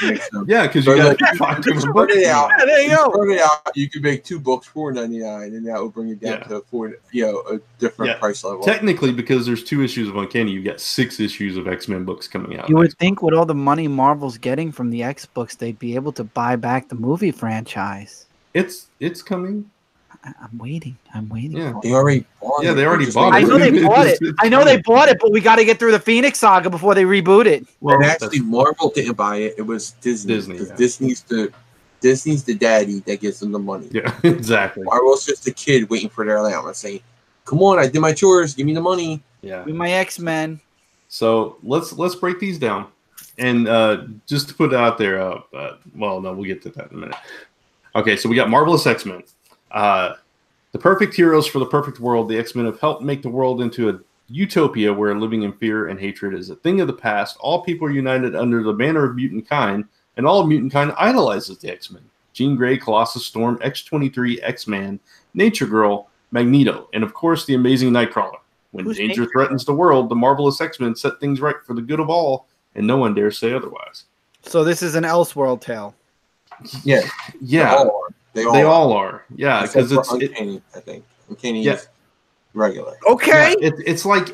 Yeah, because you got 5 different books. There you go. You could make 2 books $4.99, and that would bring it down to a different price level. Technically, because there's 2 issues of Uncanny, you got 6 issues of X-Men books coming out. You would think with all the money Marvel's getting from the X books, they'd be able to buy back the movie franchise. It's coming. I'm waiting. Yeah. They already bought it. Yeah, they already bought it. I know they bought it. I know they bought it, but we got to get through the Phoenix Saga before they reboot it. Well, and actually, Marvel didn't buy it. It was Disney. Disney's the daddy that gives them the money. Yeah, exactly. Marvel's just a kid waiting for their allowance. Saying, "Come on, I did my chores. Give me the money." Yeah. With my X-Men. So let's break these down, and just to put it out there. We'll get to that in a minute. Okay, so we got Marvelous X-Men. The perfect heroes for the perfect world. The X-Men have helped make the world into a utopia where living in fear and hatred is a thing of the past. All people are united under the banner of mutant kind, and all of mutant kind idolizes the X-Men. Jean Grey, Colossus, Storm, X-23, X-Man, Nature Girl, Magneto, and of course the amazing Nightcrawler. When danger threatens the world, the Marvelous X-Men set things right for the good of all, and no one dares say otherwise. So this is an Elseworld tale. Yeah. They all are. Yeah, because it's Uncanny. I think Uncanny is regular. Okay. Yeah, it's like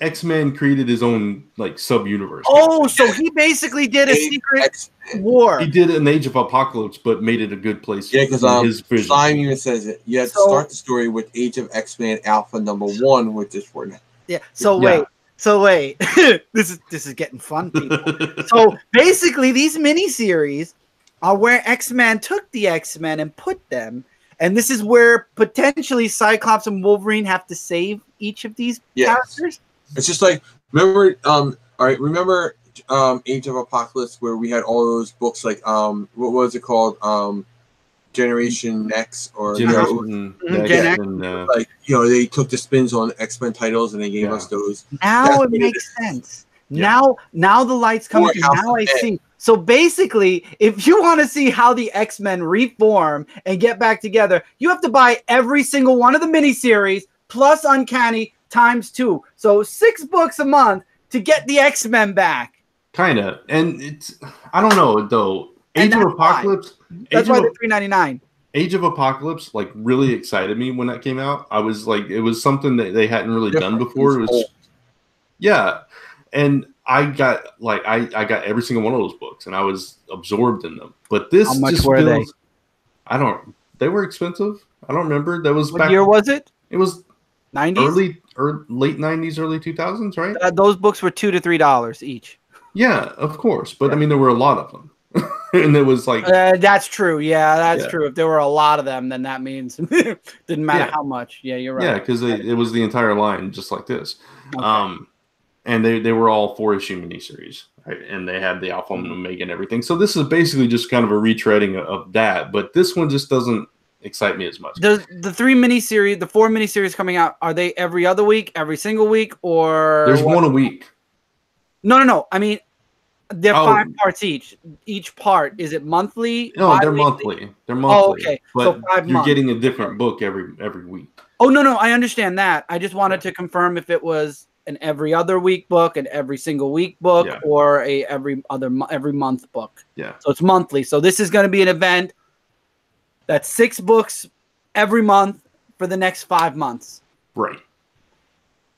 X-Men created his own like sub-universe. Oh, so he basically did a secret war. He did an Age of Apocalypse, but made it a good place. Yeah, because Slime even says it. You have to start the story with Age of X-Men Alpha number 1, which is for now. Yeah. So wait. this is getting fun, people. So basically, these miniseries are where X-Men took the X-Men and put them, and this is where potentially Cyclops and Wolverine have to save each of these characters. It's just like remember Age of Apocalypse where we had all those books like what was it called Generation Next or Generation Next, like they took the spins on X-Men titles and they gave us those. Now it makes sense. Yeah. Now the lights come in. Now I see. So basically, if you want to see how the X-Men reform and get back together, you have to buy every single one of the miniseries plus Uncanny ×2. So 6 books a month to get the X-Men back. Kind of. And I don't know, though. Age of Apocalypse. That's why they're $3.99. Age of Apocalypse like really excited me when that came out. I was like, it was something that they hadn't really done before. It was, and I got I got every single one of those books, and I was absorbed in them. But this, how much were they? They were expensive. I don't remember. That was what year was it? It was 90s, late 90s, early 2000s, right? Those books were $2 to $3 each. Yeah, of course. But I mean, there were a lot of them. And it was like that's true. Yeah, that's true. If there were a lot of them, then that means didn't matter how much. Yeah, you're right. Yeah, because it was the entire line, just like this. Okay. And they were all 4-issue miniseries, right? And they had the Alpha and Omega and everything. So this is basically just kind of a retreading of that. But this one just doesn't excite me as much. The 4 miniseries coming out, are they every other week, every single week, or there's one a week? No. I mean, they're 5 parts each. Each part, is it monthly? No, they're monthly. They're monthly. Oh, okay. But so 5 you're months. getting a different book every week. Oh no, I understand that. I just wanted to confirm if it was an every other week book, an every single week book, or a every month book. Yeah. So it's monthly. So this is going to be an event that's 6 books every month for the next 5 months. Right.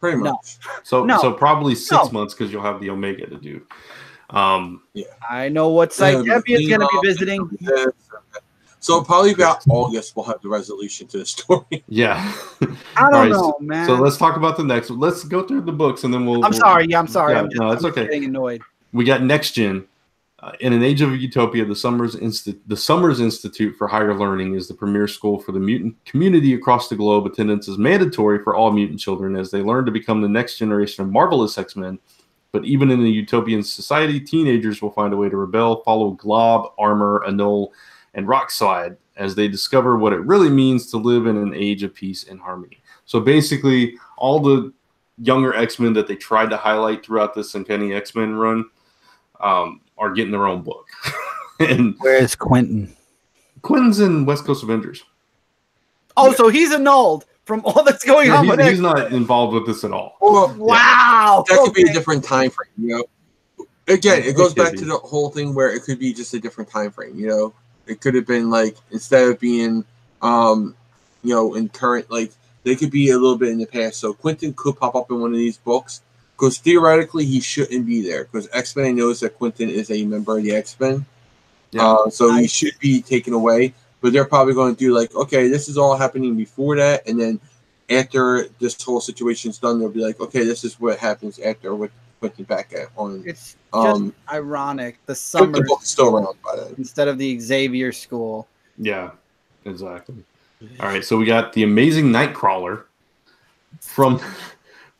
Pretty much. So probably 6 months because you'll have the Omega to do. I know what site Debbie is going to be visiting. So probably about August we'll have the resolution to the story. Yeah. I don't know, man. So let's talk about the next one. Let's go through the books and then we'll. I'm sorry. Yeah, I'm sorry. Yeah, I'm just getting annoyed. We got Next Gen. In an age of utopia, the Summers Institute for Higher Learning is the premier school for the mutant community across the globe. Attendance is mandatory for all mutant children as they learn to become the next generation of marvelous X-Men. But even in a utopian society, teenagers will find a way to rebel, follow Glob, Armor, Anole, and Rockslide as they discover what it really means to live in an age of peace and harmony. So basically, all the younger X-Men that they tried to highlight throughout this Uncanny X-Men run are getting their own book. And where's Quentin? Quentin's in West Coast Avengers. Oh, so he's annulled from all that's going on with he's not involved with this at all. Well, wow. That could be a different time frame, you know. Again, it goes back to the whole thing where it could be just a different time frame, you know. It could have been like, instead of being you know, in current, like they could be a little bit in the past. So Quentin could pop up in one of these books. Because theoretically, he shouldn't be there. Because X-Men knows that Quentin is a member of the X-Men. Yeah. So he should be taken away. But they're probably going to do like, okay, this is all happening before that. And then after this whole situation's done, they'll be like, okay, this is what happens after with Quentin back on. It's just ironic. The Summers the book's still around by then. Instead of the Xavier School. Yeah, exactly. All right, so we got the Amazing Nightcrawler from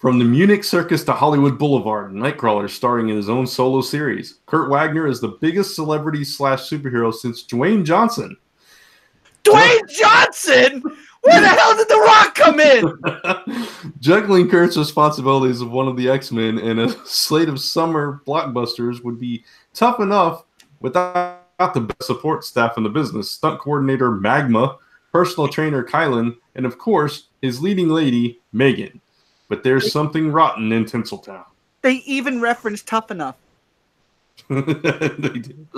the Munich Circus to Hollywood Boulevard. Nightcrawler starring in his own solo series. Kurt Wagner is the biggest celebrity / superhero since Dwayne Johnson. Dwayne Johnson? Where the hell did The Rock come in? Juggling Kurt's responsibilities of one of the X-Men and a slate of summer blockbusters would be tough enough without the best support staff in the business. Stunt coordinator Magma, personal trainer Kylan, and of course, his leading lady, Megan. But there's something rotten in Tinseltown. They even referenced Tough Enough. They did.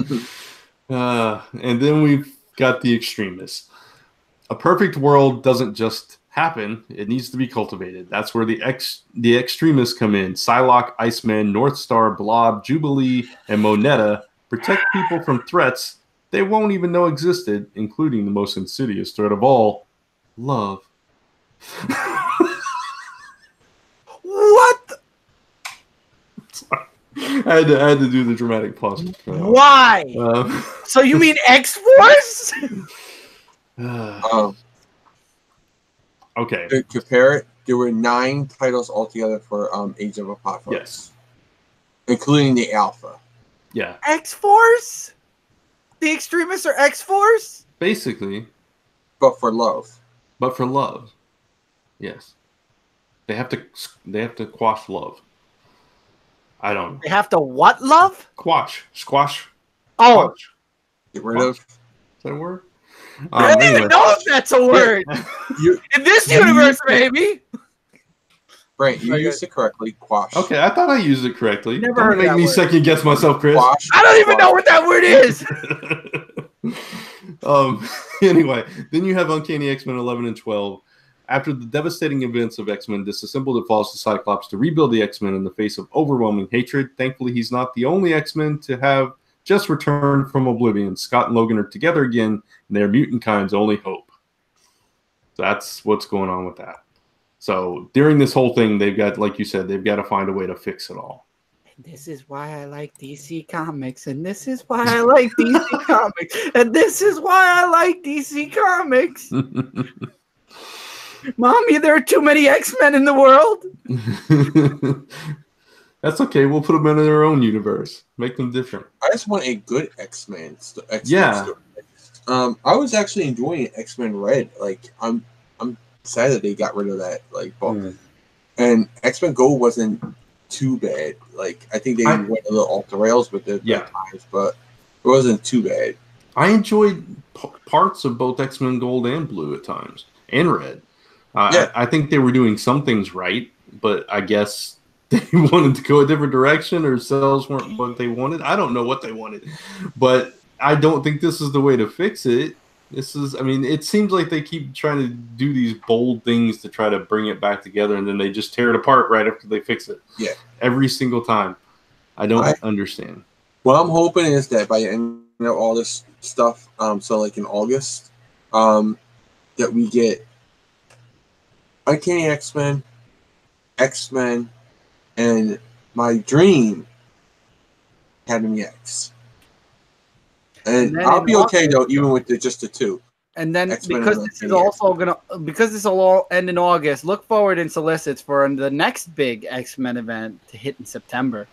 And then we've got the Extremists. A perfect world doesn't just happen. It needs to be cultivated. That's where the Extremists come in. Psylocke, Iceman, Northstar, Blob, Jubilee, and Moneta protect people from threats they won't even know existed, including the most insidious threat of all, love. What? Sorry. I had to do the dramatic pause. Why? So you mean X-Force? Okay. To compare it, there were 9 titles altogether for Age of Apocalypse. Yes. Including the Alpha. Yeah. X-Force? The Extremists are X-Force? Basically. But for love. But for love. Yes. They have to quash love. I don't know. They have to what love? Squash. Oh. Quash. Get rid of. Is that a word? I don't even know if that's a word. In this universe, maybe. Right, you used it correctly. Quash. Okay, I thought I used it correctly. Never heard Don't make that me word. second guess myself, Chris. Quash. I don't even know what that word is. Anyway, then you have Uncanny X-Men 11 and 12. After the devastating events of X-Men Disassembled, it falls to Cyclops to rebuild the X-Men in the face of overwhelming hatred. Thankfully, he's not the only X-Men to have just returned from oblivion. Scott and Logan are together again, and they're mutant kind's only hope. So that's what's going on with that. So during this whole thing, they've got, like you said, they've got to find a way to fix it all. This is why I like DC Comics, and this is why I like DC Comics, and this is why I like DC Comics. Mommy, there are too many X-Men in the world. That's okay. We'll put them in their own universe. Make them different. I just want a good X-Men story. Yeah. I was actually enjoying X-Men Red. Like, I'm sad that they got rid of that book. And X-Men Gold wasn't too bad. Like, I think they went a little off the rails with it at times, but it wasn't too bad. I enjoyed parts of both X-Men Gold and Blue at times, and Red. I think they were doing some things right, but I guess they wanted to go a different direction, or sales weren't what they wanted. I don't know what they wanted, but I don't think this is the way to fix it. It seems like they keep trying to do these bold things to try to bring it back together, and then they just tear it apart right after they fix it. Yeah. Every single time. I don't understand. What I'm hoping is that by the end of all this stuff, so like in August, that we get Uncanny X-Men, X-Men, and my dream, Academy X. And I'll be okay though, even with just the two. And then X-Men because and this is also because this will all end in August, look forward in solicits for the next big X-Men event to hit in September.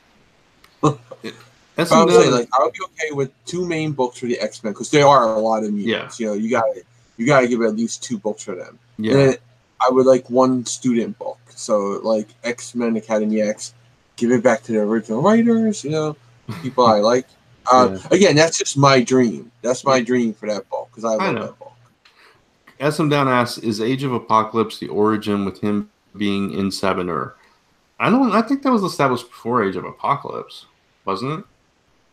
That's I'm saying, like, I'll be okay with 2 main books for the X-Men because there are a lot of mutants. Yeah. You know, you gotta give at least 2 books for them. Yeah. And then I would like 1 student book. So like X-Men Academy X, give it back to the original writers. You know, people I like. Again, that's just my dream. That's my dream for that book because I love that book. SM Down asks, is Age of Apocalypse the origin with him being in Sabanur? I think that was established before Age of Apocalypse, wasn't it?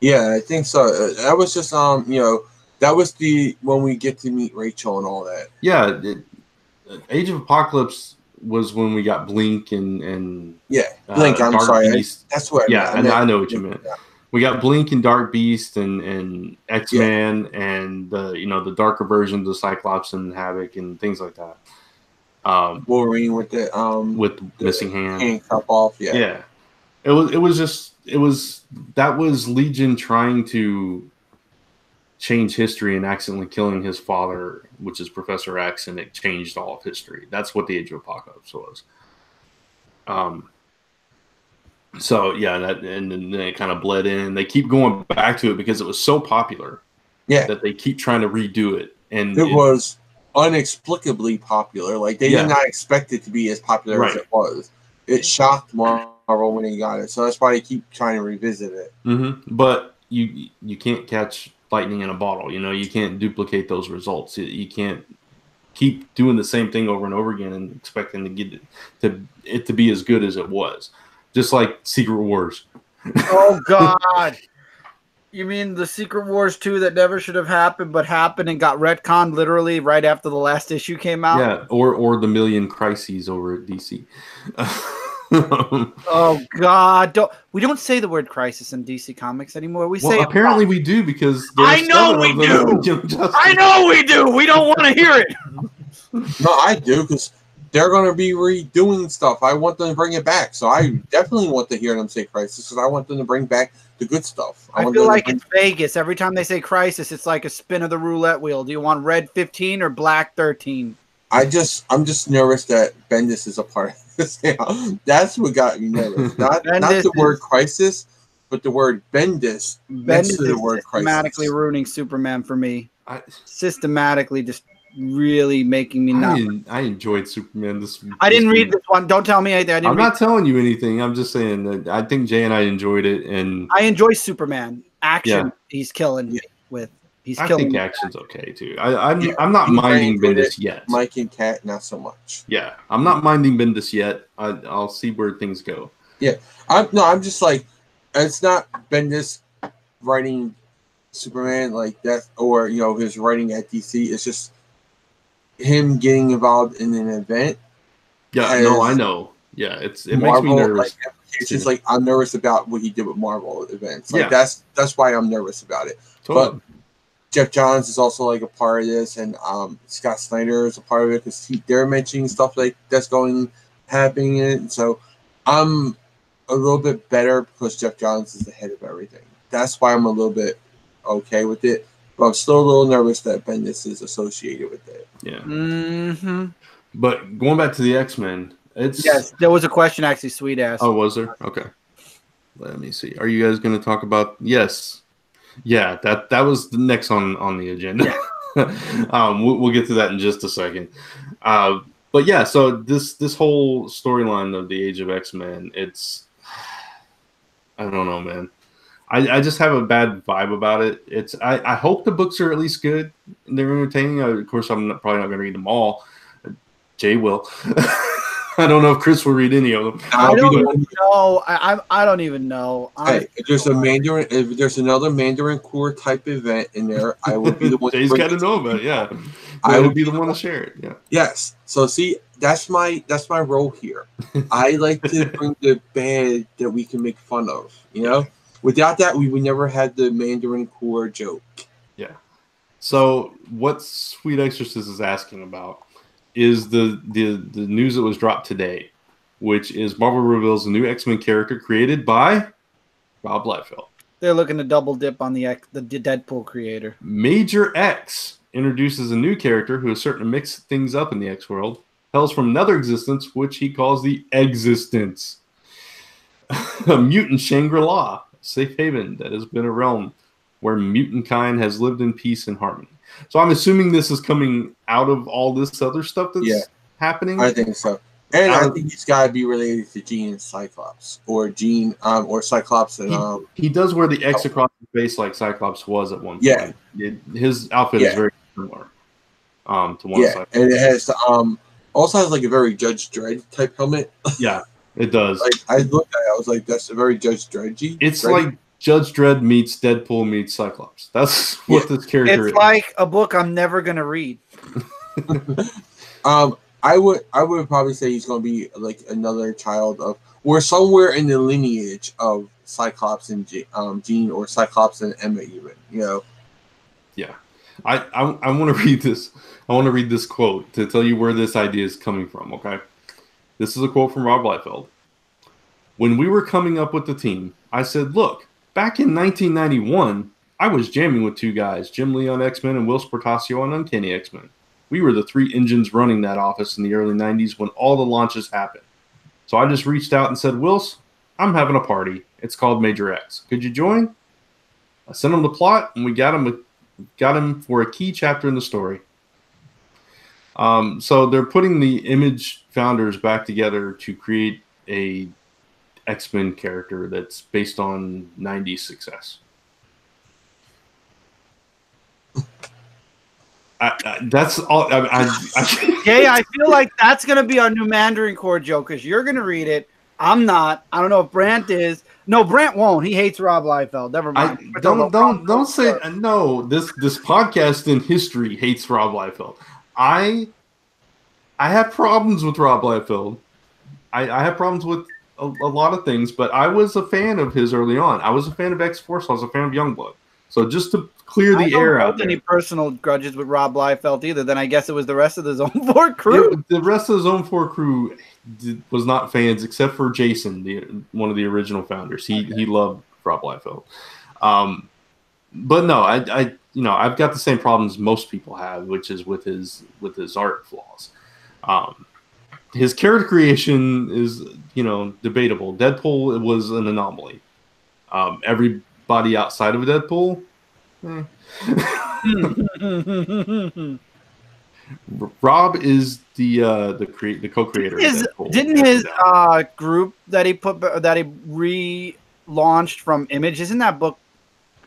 Yeah, I think so. That was just you know, that was when we get to meet Rachel and all that. Yeah, Age of Apocalypse was when we got Blink and Blink. I'm Dark sorry, Beast. that's what. I know what you meant. Yeah. We got Blink and Dark Beast and X-Men and the darker versions of Cyclops and Havoc and things like that. Wolverine with the missing hand cut off. Yeah. That was Legion trying to change history and accidentally killing his father, which is Professor X, and it changed all of history. That's what the Age of Apocalypse was. So yeah, and then it kind of bled in. They keep going back to it because it was so popular. Yeah, that they keep trying to redo it, and it was inexplicably popular. Like they did not expect it to be as popular as it was. It shocked Marvel when they got it, so that's why they keep trying to revisit it. Mm-hmm. But you can't catch lightning in a bottle. You know, you can't duplicate those results. You can't keep doing the same thing over and over again and expecting to get it to be as good as it was. Just like Secret Wars. Oh, God. You mean the Secret Wars 2 that never should have happened but happened and got retconned literally right after the last issue came out? Yeah, or the Million Crises over at DC. Oh, God. We don't say the word crisis in DC Comics anymore. We say apparently we do because I know we do. I know we do. We don't want to hear it. No, I do because they're going to be redoing stuff. I want them to bring it back. So I definitely want to hear them say crisis because I want them to bring back the good stuff. I feel like it's Vegas. Every time they say crisis, it's like a spin of the roulette wheel. Do you want red 15 or black 13? I'm just nervous that Bendis is a part of this. That's what got me nervous. Not the word crisis, but the word Bendis next to the word crisis. Systematically ruining Superman for me. Systematically just really making me not. I enjoyed Superman I didn't read this one. Don't tell me anything. I'm not telling you anything. I'm just saying that I think Jay and I enjoyed it, and I enjoy Superman action. Yeah. He's killing me with. I think action's okay too. I'm not minding Bendis yet. Mike and Cat, not so much. Yeah, I'm not minding Bendis yet. I'll see where things go. Yeah, I'm just like, it's not Bendis writing Superman like that, or his writing at DC. It's just him getting involved in an event. Yeah, no, I know. Yeah, it makes me nervous. It's just like I'm nervous about what he did with Marvel events. Like that's why I'm nervous about it. Totally. But Jeff Johns is also like a part of this, and Scott Snyder is a part of it because they're mentioning stuff like that's happening in it. And so I'm a little bit better because Jeff Johns is the head of everything. That's why I'm a little bit okay with it. But I'm still a little nervous that Bendis is associated with it. Yeah. Mm-hmm. But going back to the X-Men, yes, there was a question actually Sweet asked. Oh, was there? Okay. Let me see. Are you guys going to talk about? Yes. Yeah, that was the next on the agenda. Yeah. We'll get to that in just a second. But yeah, so this whole storyline of the Age of X-Men, it's I don't know, man. I just have a bad vibe about it. I hope the books are at least good. They're entertaining. Of course, I'm probably not going to read them all. Jay will. I don't know if Chris will read any of them. I don't know. I don't even know. Hey, if there's another Mandarin Corps type event in there, I will be the one. Jay's got to know about it. Yeah, I will be the one to share it. Yeah. Yes. So see, that's my role here. I like to bring the bad that we can make fun of. Without that, we would never had the Mandarin core joke. Yeah. So what Sweet Exorcist is asking about is the news that was dropped today, which is Marvel reveals a new X-Men character created by Rob Liefeld. They're looking to double dip on the Deadpool creator. Major X introduces a new character who is certain to mix things up in the X world. Hails from another existence, which he calls the Existence. A mutant Shangri-La, a safe haven that has been a realm where mutant kind has lived in peace and harmony. So I'm assuming this is coming out of all this other stuff that's happening. I think so. And I think he's got to be related to Jean and Cyclops, or Jean, or Cyclops and he does wear the X across his face like Cyclops was at one point. His outfit is very similar to one of Cyclops. And it has also has like a very Judge Dredd type helmet. Yeah, it does. Like I looked at it, I was like, that's a very Judge Dredd-y. It's like Judge Dredd meets Deadpool meets Cyclops. That's what this character is. It's like a book I'm never gonna read. I would probably say he's going to be like another child of, or somewhere in the lineage of Cyclops and Jean, or Cyclops and Emma, even. You know. Yeah, I want to read this. I want to read this quote to tell you where this idea is coming from. Okay, this is a quote from Rob Liefeld. When we were coming up with the team, I said, "Look, back in 1991, I was jamming with two guys, Jim Lee on X-Men and Will Sportacio on Uncanny X-Men. We were the three engines running that office in the early 90s when all the launches happened. So I just reached out and said, Wills, I'm having a party. It's called Major X. Could you join? I sent him the plot, and we got him for a key chapter in the story. So they're putting the Image founders back together to create a X-Men character that's based on 90s success. That's all. Jay, I feel like that's gonna be our new Mandarin Corps joke because you're gonna read it. I'm not. I don't know if Brant is. No, Brant won't. He hates Rob Liefeld. Never mind. Don't say no. This podcast in history hates Rob Liefeld. I have problems with Rob Liefeld. I have problems with a lot of things, but I was a fan of his early on. I was a fan of X-Force. I was a fan of Youngblood. So just to clear the air out there. I don't have any personal grudges with Rob Liefeld either. Then I guess it was the rest of the Zone 4 crew. Yeah, the rest of the Zone 4 crew was not fans, except for Jason, one of the original founders. He loved Rob Liefeld. But no, I've got the same problems most people have, which is with his art flaws. His character creation is debatable. Deadpool was an anomaly. Everybody outside of Deadpool. Rob is the co-creator. Didn't his group that he relaunched from Image, isn't that book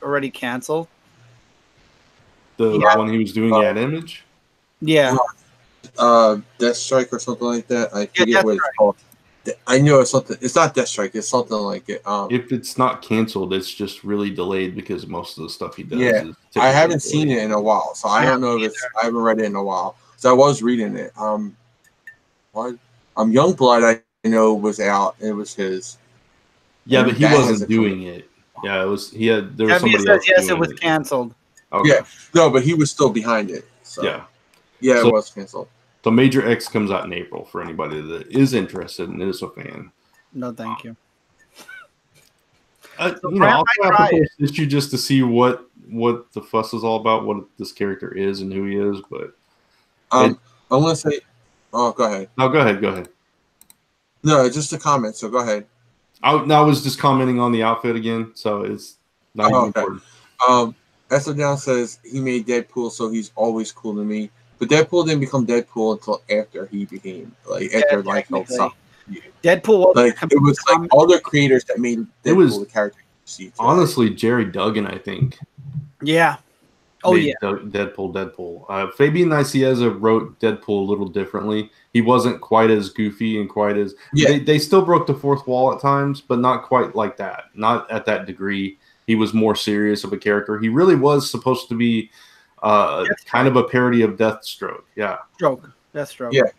already canceled? The one he was doing at Image? Yeah. Deathstrike or something like that. I forget what it's called. I know it's something. It's not Deathstrike. It's something like it. If it's not canceled, it's just really delayed because most of the stuff he does. Yeah, I haven't seen it in a while, so I don't know if it's. I haven't read it in a while, so I was reading it. Youngblood, I know was out. It was his. Yeah, but he wasn't doing it. Yeah, it was. He had. There was somebody else. Yes, it was canceled. Okay. Yeah, no, but he was still behind it. So. Yeah, it was canceled. So Major X comes out in April for anybody that is interested and is a fan. No, thank you. I'll try the issue just to see what the fuss is all about, what this character is and who he is. But I'm gonna say, go ahead. No, go ahead. No, just a comment. So go ahead. I was just commenting on the outfit again, so it's not important. Esther Down says he made Deadpool, so he's always cool to me. But Deadpool didn't become Deadpool until after he became after Liefeld stopped. Deadpool was it was like all the creators that made Deadpool the character. Honestly, Jerry Duggan, I think. Yeah. Oh yeah. Deadpool. Fabian Nicieza wrote Deadpool a little differently. He wasn't quite as goofy and quite as. Yeah. They still broke the fourth wall at times, but not quite like that. Not at that degree. He was more serious of a character. He really was supposed to be. Kind of a parody of Deathstroke, yeah. Deathstroke. Yeah.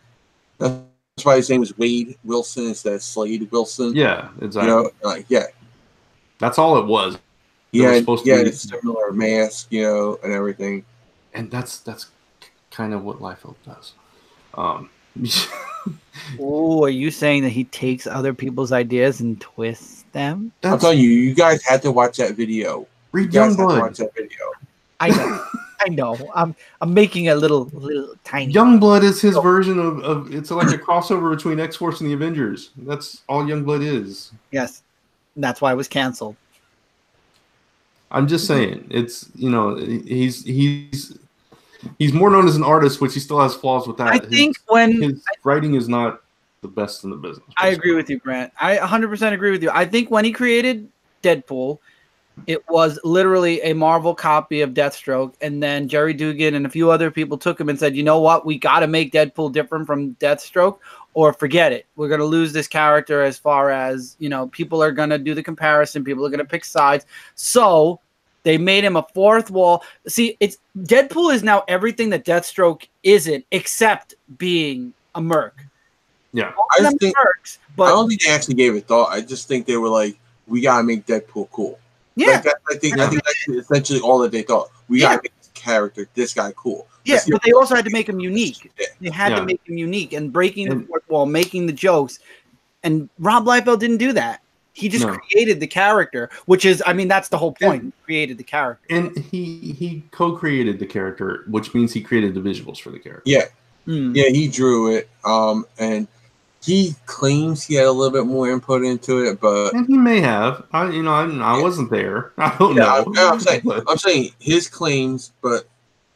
That's why his name is Wade Wilson instead of Slade Wilson. Yeah, exactly. That's all it was. Yeah, supposed to be a similar mask, and everything. And that's kind of what Liefeld does. Oh, are you saying that he takes other people's ideas and twists them? I'm telling you, you guys had to watch that video. Read Youngblood. Watch that video. I know. I know. I'm making a little tiny. Youngblood is his version of it's like a crossover between X-Force and the Avengers. That's all Youngblood is. Yes. That's why it was canceled. I'm just saying, it's he's more known as an artist, which he still has flaws with that. I think his writing is not the best in the business. I agree with you, Grant. I 100% agree with you. I think when he created Deadpool, it was literally a Marvel copy of Deathstroke, and then Jerry Dugan and a few other people took him and said, you know what, we got to make Deadpool different from Deathstroke, or forget it. We're going to lose this character as far as, people are going to do the comparison. People are going to pick sides. So they made him a fourth wall. See, Deadpool is now everything that Deathstroke isn't, except being a merc. Yeah. I don't think they actually gave it thought. I just think they were like, we got to make Deadpool cool. Yeah. I think that's essentially all that they thought. We got to make this character, this guy cool. Yeah, but they also had to make him unique. They had to make him unique and breaking the fourth wall, making the jokes. And Rob Liefeld didn't do that. He just created the character, which is, that's the whole point. He created the character. And he co-created the character, which means he created the visuals for the character. Yeah. Yeah, he drew it. And he claims he had a little bit more input into it, but and he may have. I wasn't there. I don't know. I'm saying his claims, but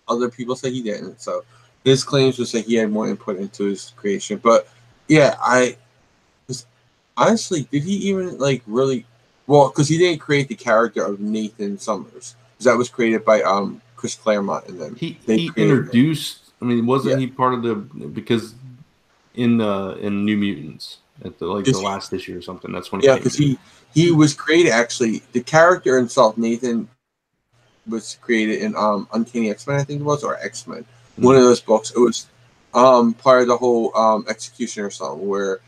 other people say he didn't. So his claims would say he had more input into his creation. But yeah, honestly, did he even really? Well, because he didn't create the character of Nathan Summers, because that was created by Chris Claremont, and then he introduced. Wasn't he part of the because. In New Mutants at the last issue or something. That's when because he was created actually. The character himself, Nathan, was created in Uncanny X-Men, I think it was, or X-Men. One of those books. It was part of the whole Executioner song where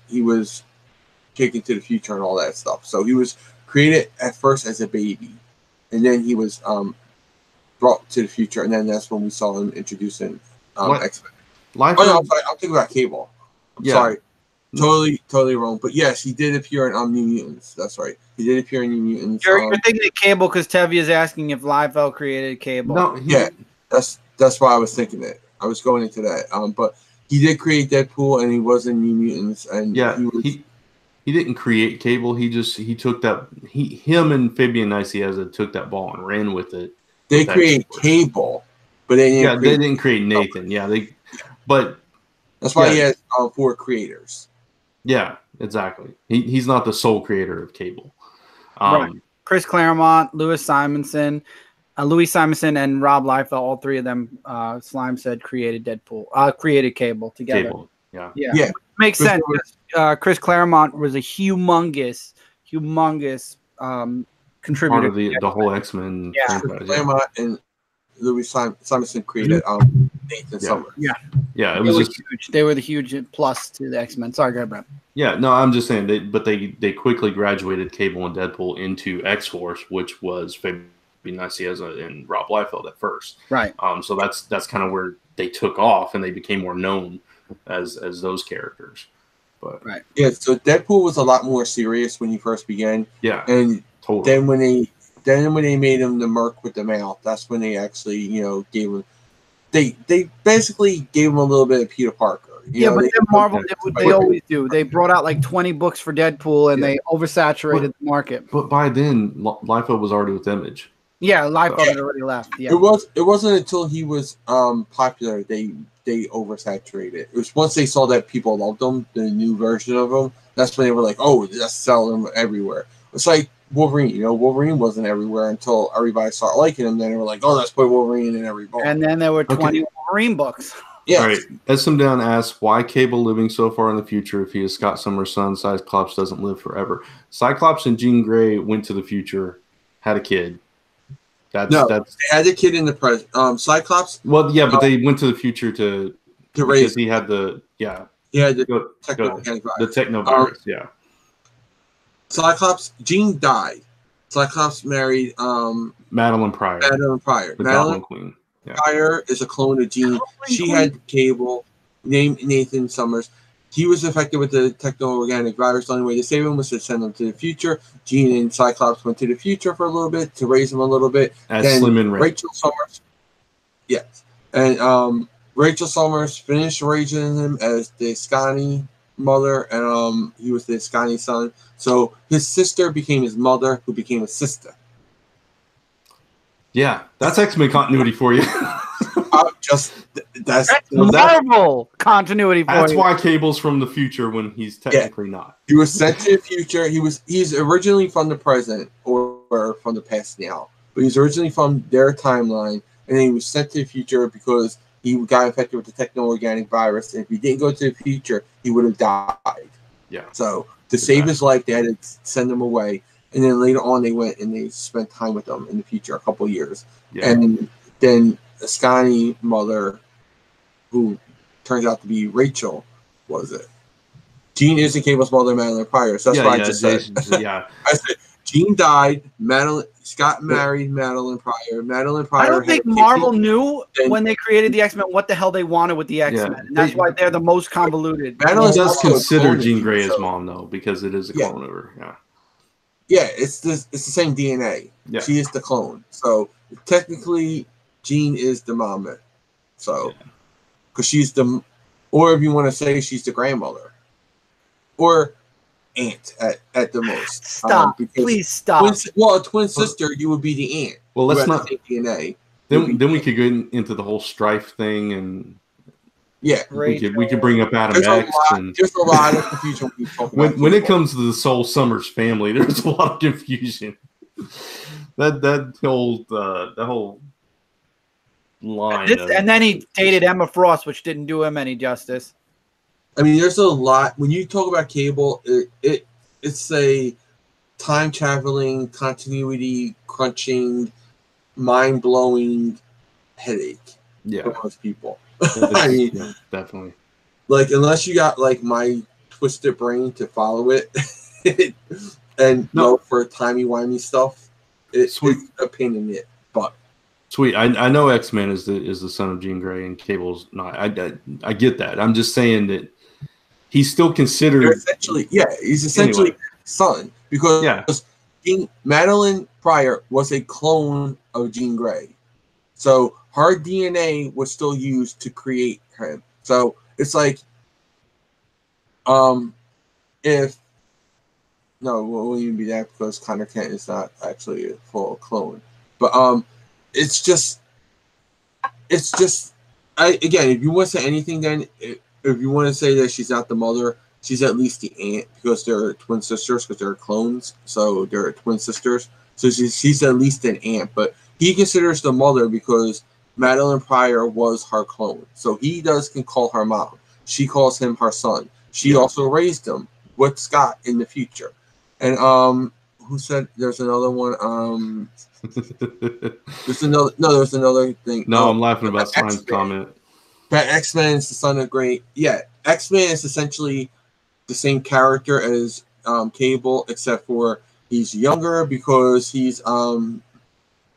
he was taken to the future and all that stuff. So he was created at first as a baby, and then he was brought to the future, and then that's when we saw him introducing X-Men. I'm thinking about Cable. I'm sorry. Totally wrong. But yes, he did appear in New Mutants. That's right. He did appear in New Mutants. You're thinking of Cable because Tevye is asking if Liefeld created Cable. No, that's why I was thinking it. I was going into that. But he did create Deadpool, and he was in New Mutants, and he didn't create Cable. He took that. Him and Fabian Nicieza took that ball and ran with it. They create Cable, but they didn't create Nathan. But that's why he has 4 creators. Yeah, exactly. He's not the sole creator of Cable. Right. Chris Claremont, Louis Simonson, and Rob Liefeld, all three of them, Slime said, created Cable together. Cable. Yeah. Makes sense. Chris Claremont was a humongous contributor. Part of the whole X-Men franchise. Claremont and Louis Simonson created Nathan Summers. Yeah, it was huge. They were the huge plus to the X-Men. Sorry, go ahead, Brent. Yeah, no, I'm just saying they quickly graduated Cable and Deadpool into X-Force, which was Fabian Nicieza and Rob Liefeld at first. Right. So that's kind of where they took off and they became more known as those characters. But right. Yeah, so Deadpool was a lot more serious when he first began. Yeah. And totally. Then when they made him the merc with the mouth, that's when they actually, gave him. They basically gave him a little bit of Peter Parker. But Marvel did what they always do. They brought out 20 books for Deadpool, and they oversaturated the market. But by then, Liefeld was already with Image. Yeah, Liefeld had already left. Yeah. It wasn't until he was popular they oversaturated. It was once they saw that people loved him, the new version of him. That's when they were like, "Oh, let's sell him everywhere." It's like Wolverine. Wolverine wasn't everywhere until everybody started liking him. Then they were like, "Oh, let's put Wolverine in every book." And then there were 20 Wolverine books. Yeah. All right. SM Down asks, why Cable living so far in the future if he is Scott Summers' son? Cyclops doesn't live forever. Cyclops and Jean Grey went to the future, had a kid. They had a kid in the present. Cyclops. Well, yeah, but they went to the future to raise. He had the He had the technovirus. The technovirus. Cyclops, Jean died. Cyclops married Madeline Pryor, Madeline Pryor. the Madeline Goblin Queen. Yeah. Pryor is a clone of Jean. She had Cable, named Nathan Summers. He was infected with the techno-organic virus. The only way to save him was to send him to the future. Jean and Cyclops went to the future for a little bit to raise him a little bit. As Then Slim and Red. Rachel Summers, yes, and Rachel Summers finished raising him as the Scotty mother, and he was the Scotty son. So his sister became his mother, who became his sister. Yeah, that's X-Men continuity for you. That's Marvel continuity for That's you. why Cable's from the future when he's technically not. He was sent to the future. He's originally from the present or from the past now, but he's originally from their timeline, and then he was sent to the future because he got infected with the techno-organic virus. And if he didn't go to the future, he would have died. Yeah. So to save his life, they had to send him away. And then later on, they went and they spent time with him in the future, a couple of years. Yeah. And then Scotty mother, who turns out to be Rachel, was it? Jean isn't Cable's mother, Madeline Pryor. So that's why I just said. Yeah. I said Jean died. Scott married Madeline Pryor. Madeline Pryor. I don't think Marvel knew when they created the X-Men what the hell they wanted with the X-Men. Yeah. And that's why they're the most convoluted. Madeline He does also consider cloned Jean him, Grey his so- mom though, because it is a clone of her. Yeah. Yeah, it's the same DNA. Yeah. She is the clone. So technically, Jean is the mama. So, because she's the, or if you want to say she's the grandmother, or aunt at the most. Stop. Please stop. A twin sister, you would be the aunt. Well, let's who has not. the same DNA. Then we could go into the whole strife thing, and Yeah, we could bring up Adam X. There's a lot of confusion when you talk about when it comes to the Soul Summers family, there's a lot of confusion. that whole line. And then he dated Emma Frost, which didn't do him any justice. I mean, there's a lot when you talk about Cable. It's a time traveling, continuity crunching, mind blowing headache for most people. I mean, yeah, definitely. Like, unless you got like my twisted brain to follow it and go for timey-wimey stuff, it's a pain in the butt. Sweet. I know X-Men is the son of Jean Grey and Cable's not. I get that. I'm just saying that he's still considered. He's essentially son because Madeline Pryor was a clone of Jean Grey. So her DNA was still used to create him. So it's like, it won't even be that because Connor Kent is not actually a full clone. But it's just, again, if you want to say anything, then if you want to say that she's not the mother, she's at least the aunt because they're twin sisters because they're clones. So they're twin sisters. So she's at least an aunt, but he considers the mother because Madeline Pryor was her clone. So he can call her mom. She calls him her son. She also raised him with Scott in the future. And who said there's another one? There's another thing. No, I'm laughing about Slime's comment. That X-Men is the son of Grey. Yeah, X-Men is essentially the same character as Cable, except for he's younger because he's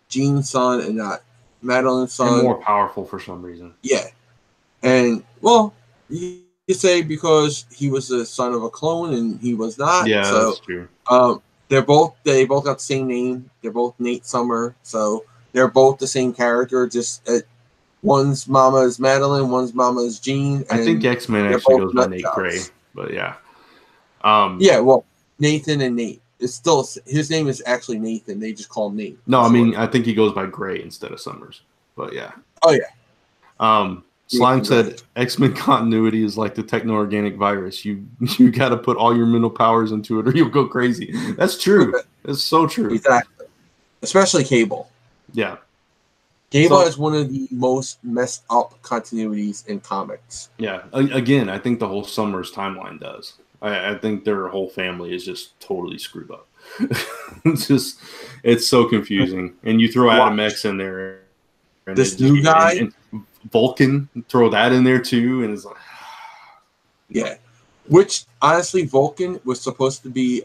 Jean's son and not Madeline's son. And more powerful for some reason. Yeah. And, well, you could say because he was the son of a clone and he was not. Yeah, so, that's true. they both got the same name. They're both Nate Summer. So they're both the same character. Just one's mama is Madeline, one's mama is Jean. I think X-Men actually goes by Nate Gray. But yeah. Well, Nathan and Nate. It's still his name is actually Nathan. They just call him Nate. No, I mean I think he goes by Gray instead of Summers. But yeah. Oh yeah. Slime said X-Men continuity is like the techno-organic virus. You got to put all your mental powers into it or you'll go crazy. That's true. It's so true. Exactly. Especially Cable. Yeah. Cable is one of the most messed up continuities in comics. Yeah. Again, I think the whole Summers timeline does. I think their whole family is just totally screwed up. It's so confusing. And you throw Adam X in there. And this new guy. And Vulcan, throw that in there too. And it's like. Yeah. Which, honestly, Vulcan was supposed to be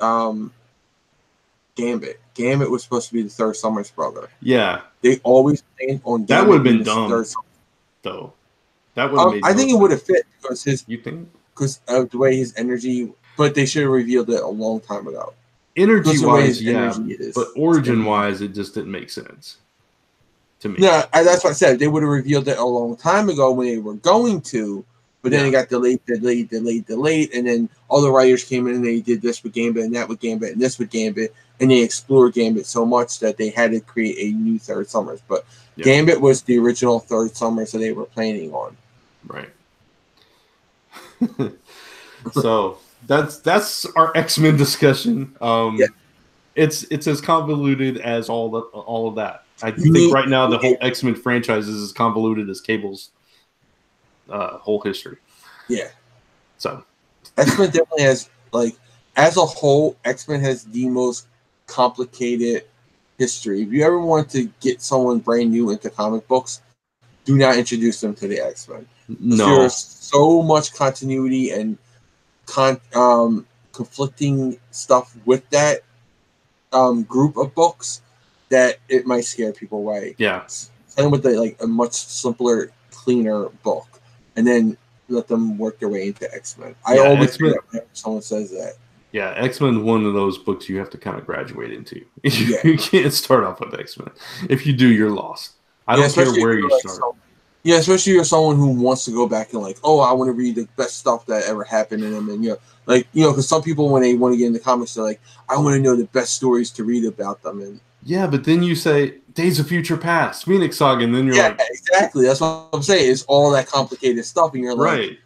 Gambit. Gambit was supposed to be the Third Summer's brother. Yeah. They always planned on Gambit. That would have been dumb, though. That would have made I think it would have fit because You think? Because of the way his energy, but they should have revealed it a long time ago. Energy-wise, yeah, but origin-wise, it just didn't make sense to me. No, that's what I said. They would have revealed it a long time ago when they were going to, but then it got delayed, and then all the writers came in and they did this with Gambit and that with Gambit and this with Gambit, and they explored Gambit so much that they had to create a new Third Summers. But Gambit was the original Third Summers that they were planning on. Right. So that's our X-Men discussion. It's as convoluted as all of that. I think right now the whole X-Men franchise is as convoluted as Cable's whole history. Yeah. So X-Men definitely has, like, as a whole, X-Men has the most complicated history. If you ever want to get someone brand new into comic books, do not introduce them to the X-Men. No. There's so much continuity and conflicting stuff with that group of books that it might scare people away. Yeah. Same with a much simpler, cleaner book, and then let them work their way into X-Men. I always X-Men, whenever someone says that. Yeah, X-Men is one of those books you have to kind of graduate into. You can't start off with X-Men. If you do, you're lost. I don't care where you start. Yeah, especially if you're someone who wants to go back and I want to read the best stuff that ever happened in them, and because some people when they want to get into comics, they're like, I want to know the best stories to read about them, and yeah, but then you say Days of Future Past, Phoenix Saga, and then you're like, exactly. That's what I'm saying. It's all that complicated stuff, and you're like,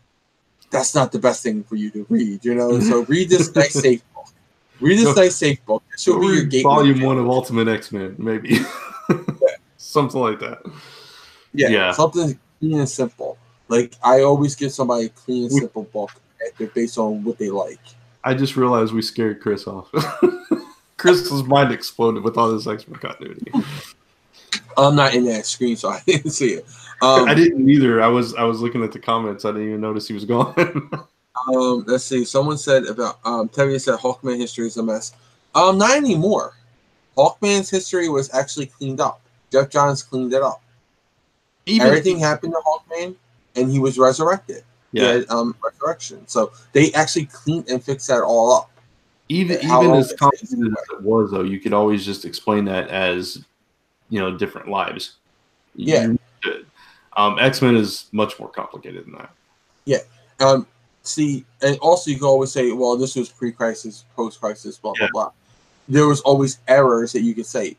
that's not the best thing for you to read, So read this nice safe book. Read this nice safe book. This will be your gateway. Volume 1 of Ultimate X-Men, maybe. Something like that. Yeah, something clean and simple. Like, I always give somebody a clean and simple book based on what they like. I just realized we scared Chris off. Chris's mind exploded with all this X-Men continuity. I'm not in that screen, so I didn't see it. I didn't either. I was looking at the comments. I didn't even notice he was gone. Let's see. Someone said about Tevye said Hawkman history is a mess. Not anymore. Hawkman's history was actually cleaned up. Jeff Johns cleaned it up. Everything happened to Hawkman, and he was resurrected. Yeah, he had, resurrection. So they actually cleaned and fixed that all up. Even as complicated as it was, though, you could always just explain that as different lives. Yeah. X-Men is much more complicated than that. Yeah. See, and also you can always say, well, this was pre-crisis, post-crisis, blah, blah, blah. There was always errors that you could say.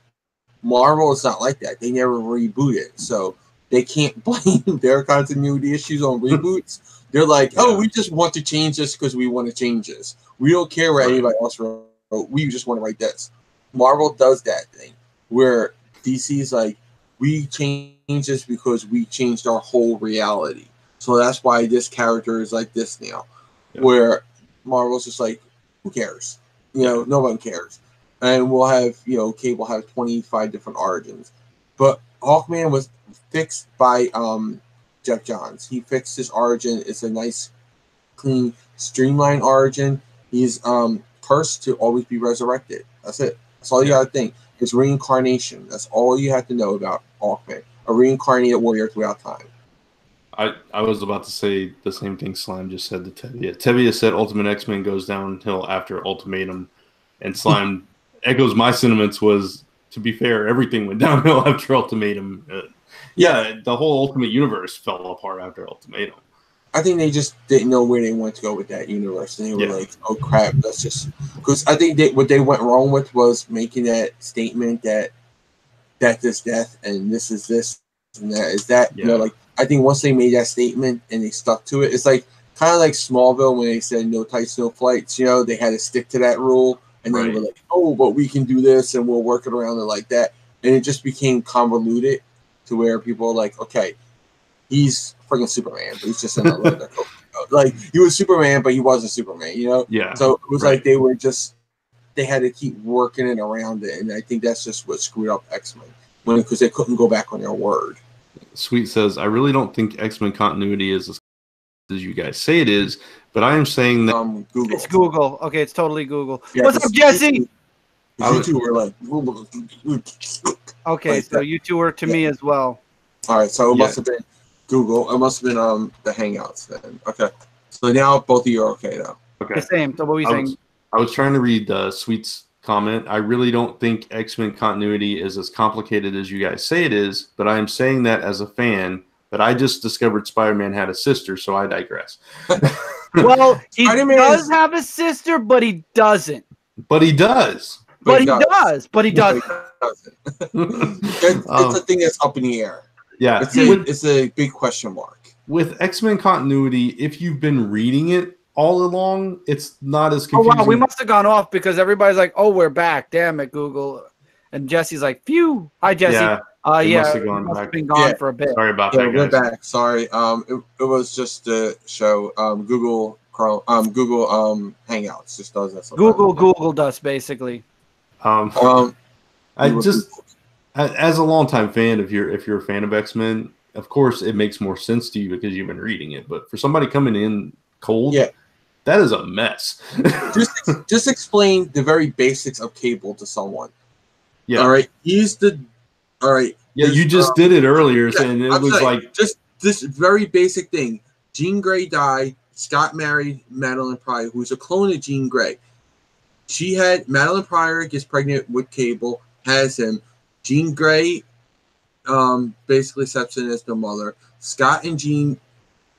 Marvel is not like that. They never reboot it. So they can't blame their continuity issues on reboots. They're like, we just want to change this because we want to change this. We don't care what anybody else wrote. We just want to write this. Marvel does that thing where DC is like, we change this because we changed our whole reality. So that's why this character is like this now. Yeah. Where Marvel's just like, who cares? No one cares. And we'll have, Cable have 25 different origins. But Hawkman was fixed by Jeff Johns. He fixed his origin. It's a nice, clean, streamlined origin. He's cursed to always be resurrected. That's it. That's all you got to think. It's reincarnation. That's all you have to know about Hawkman. A reincarnated warrior throughout time. I was about to say the same thing Slime just said to Tevye. Tevye said Ultimate X-Men goes downhill after Ultimatum. And Slime echoes my sentiments was, to be fair, everything went downhill after Ultimatum. The whole Ultimate Universe fell apart after Ultimatum. I think they just didn't know where they wanted to go with that universe. And they were like, oh, crap, let's just... Because I think what they went wrong with was making that statement that death is death and this is this and that is that. Yeah. I think once they made that statement and they stuck to it, it's like kind of like Smallville when they said no tights, no flights. They had to stick to that rule. And then they were like, oh, but we can do this and we'll work it around it like that. And it just became convoluted to where people are like, okay, he's freaking Superman, but he's just in a leather coat. Like, he was Superman, but he wasn't Superman, Yeah. So it was like they had to keep working it around it. And I think that's just what screwed up X-Men. Because they couldn't go back on their word. Sweet says, I really don't think X-Men continuity is as you guys say it is, but I am saying that Google. It's Google. Okay, it's totally Google. Yeah, what's up, Jesse? You two were like. Okay, like so that. you two were to me as well. All right, so it must have been Google. It must have been the Hangouts then. Okay, so now both of you are okay now. Okay. The same. So what were you saying? I was trying to read Sweet's comment. I really don't think X-Men continuity is as complicated as you guys say it is, but I am saying that as a fan. But I just discovered Spider-Man had a sister, so I digress. Well, he Spider-Man does have a sister, but he doesn't. But he does. But he does. But he doesn't. It's a thing that's up in the air. Yeah, it's a big question mark. With X-Men continuity, if you've been reading it all along, it's not as confusing. Oh wow, we must have gone off because everybody's like, "Oh, we're back." Damn it, Google. And Jesse's like, "Phew." Hi, Jesse. Yeah. Must have been gone for a bit. Sorry about that, guys. We're back. Sorry. It was just the show. Google Chrome. Google Hangouts just does that. Google does basically. I just, as a longtime fan, if you're a fan of X-Men, of course it makes more sense to you because you've been reading it. But for somebody coming in cold, that is a mess. just explain the very basics of Cable to someone. Yeah. All right. All right. Yeah, you just did it earlier, and it was like just this very basic thing. Jean Grey died. Scott married Madeline Pryor, who's a clone of Jean Grey. Madeline Pryor gets pregnant with Cable, has him. Jean Grey basically steps in as the mother. Scott and Jean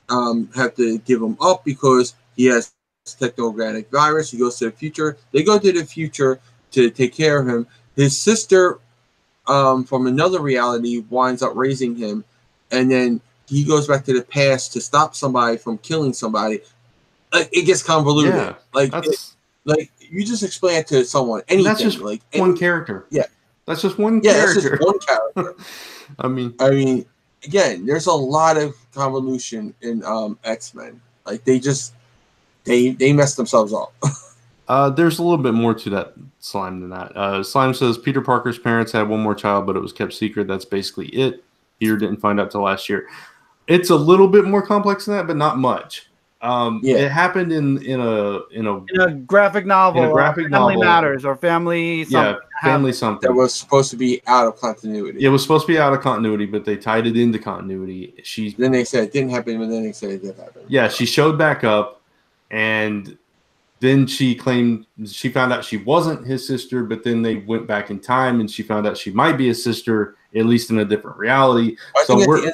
have to give him up because he has technogenic virus. He goes to the future. They go to the future to take care of him. His sister from another reality winds up raising him, and then he goes back to the past to stop somebody from killing somebody. Like, it gets convoluted. Yeah, like you just explain it to someone. Anything. That's just one character. Yeah, that's just one character. That's just one character. I mean, again, there's a lot of convolution in X-Men. Like they messed themselves up. There's a little bit more to that Slime than that. Slime says Peter Parker's parents had one more child, but it was kept secret. That's basically it. Peter didn't find out till last year. It's a little bit more complex than that, but not much. It happened in a graphic novel. In a graphic Family novel. Matters or Family something. Yeah, Family something. That was supposed to be out of continuity. It was supposed to be out of continuity, but they tied it into continuity. Then they said it didn't happen, but then they said it did happen. Yeah, she showed back up, and then she claimed she found out she wasn't his sister, but then they went back in time and she found out she might be his sister, at least in a different reality. I think at the end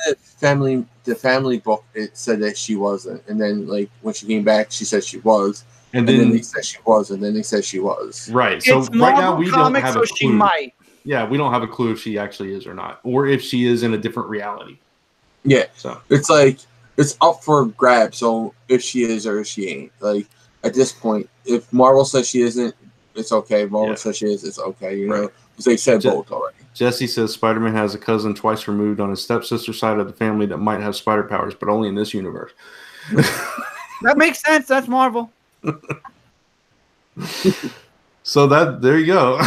of the family book, it said that she wasn't. And then, like, when she came back, she said she was. And then they said she was, and then they said she was. Right. So it's right now, we comics, don't have a so clue. she might. Yeah, we don't have a clue if she actually is or not, or if she is in a different reality. Yeah. So it's like, it's up for grabs. So if she is or if she ain't. Like, at this point, if Marvel says she isn't, it's okay. If Marvel says she is, it's okay. You know, because they said both already. Jesse says Spider-Man has a cousin twice removed on his stepsister's side of the family that might have spider powers, but only in this universe. That makes sense. That's Marvel. So there you go.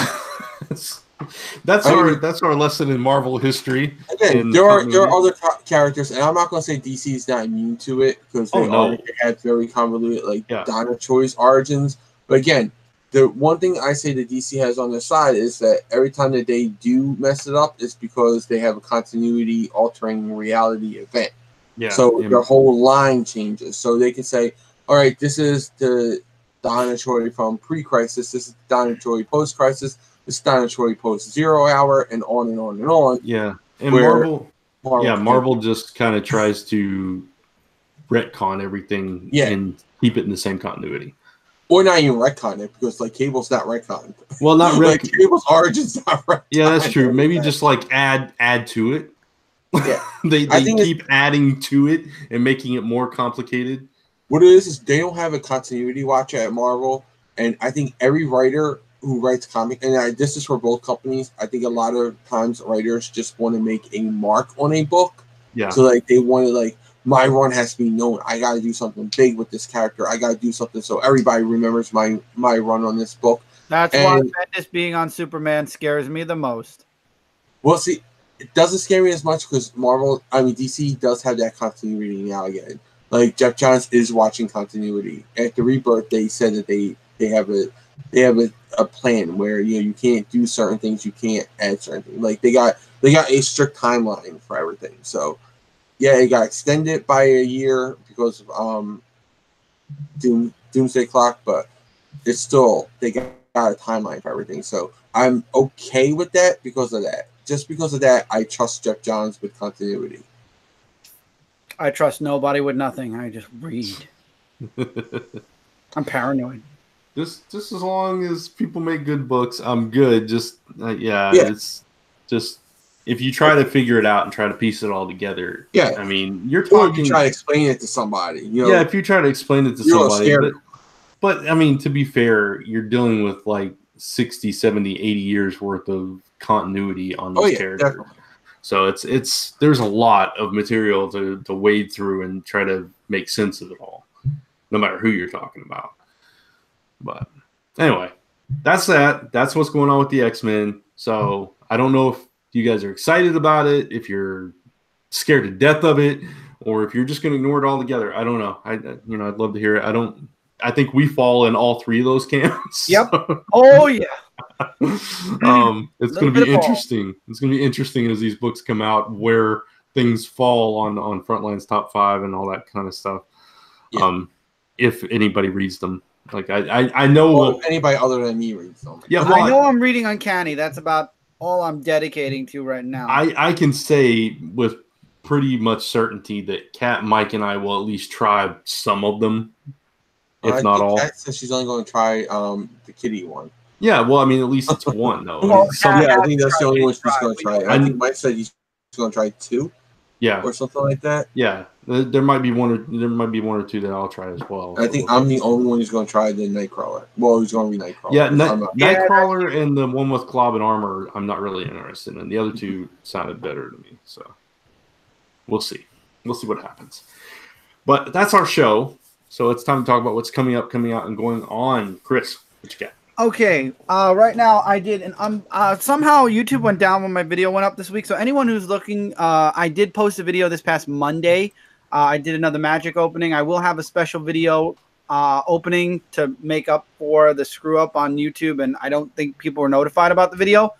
That's our lesson in Marvel history. Again, there are other characters, and I'm not going to say DC is not immune to it because they have very convoluted, like Donna Troy's origins. But again, the one thing I say that DC has on their side is that every time that they do mess it up, it's because they have a continuity altering reality event. Yeah. So their whole line changes. So they can say, all right, this is the Donna Troy from pre-crisis. This is Donna Troy post-crisis. This is Donna Troy post-0 hour, and on and on and on. Yeah. And Marvel just kind of tries to retcon everything and keep it in the same continuity. Or not even retcon it, because like Cable's not retconned. Well, not like Cable's origins not retconned. Yeah, that's true. Maybe just like add to it. Yeah. they keep adding to it and making it more complicated. What it is they don't have a continuity watcher at Marvel, and I think every writer who writes comic, and this is for both companies, I think a lot of times writers just want to make a mark on a book. Yeah. So like they want to like, my run has to be known. I got to do something big with this character. I got to do something so everybody remembers my run on this book. That's why Bendis being on Superman scares me the most. Well, see, it doesn't scare me as much because DC does have that continuity now again. Like Jeff Johns is watching continuity. At the Rebirth, they said that they have a a plan where you can't do certain things, you can't add certain things. Like they got a strict timeline for everything. So yeah, it got extended by a year because of Doomsday Clock, but it's still they got a timeline for everything. So I'm okay with that because of that. Just because of that, I trust Jeff Johns with continuity. I trust nobody with nothing. I just read. I'm paranoid. Just as long as people make good books, I'm good. Just it's just if you try to figure it out and try to piece it all together. Yeah, I mean, you're or talking. you try to explain it to somebody. If you try to explain it to somebody, but I mean, to be fair, you're dealing with like 60, 70, 80 years worth of continuity on these characters. Definitely. So it's there's a lot of material to wade through and try to make sense of it all, no matter who you're talking about. But anyway, that's that. That's what's going on with the X-Men. So I don't know if you guys are excited about it, if you're scared to death of it, or if you're just going to ignore it altogether. I don't know. I'd love to hear it. I think we fall in all three of those camps. Yep. Oh yeah. It's going to be interesting. It's going to be interesting as these books come out where things fall on Frontline's top 5 and all that kind of stuff. Yeah. If anybody reads them. Like I know anybody other than me reads them. Yeah, I know I'm reading Uncanny. That's about all I'm dedicating to right now. I can say with pretty much certainty that Kat, Mike, and I will at least try some of them, if not all. Kat says she's only going to try the kitty one. Yeah, well, I mean, at least it's one though. I think that's the only one she's going to try. I think Mike said he's going to try 2. Yeah, or something like that. Yeah, there might be one or two that I'll try as well. I think I'm the only one who's going to try the Nightcrawler. Well, who's going to be Nightcrawler. Yeah, Nightcrawler and the one with Clob and Armor, I'm not really interested in. The other two sounded better to me, so we'll see. We'll see what happens. But that's our show, so it's time to talk about what's coming out, and going on. Chris, what you got? Okay, right now I did, and somehow YouTube went down when my video went up this week. So anyone who's looking, I did post a video this past Monday. I did another Magic opening. I will have a special video opening to make up for the screw up on YouTube, and I don't think people were notified about the video.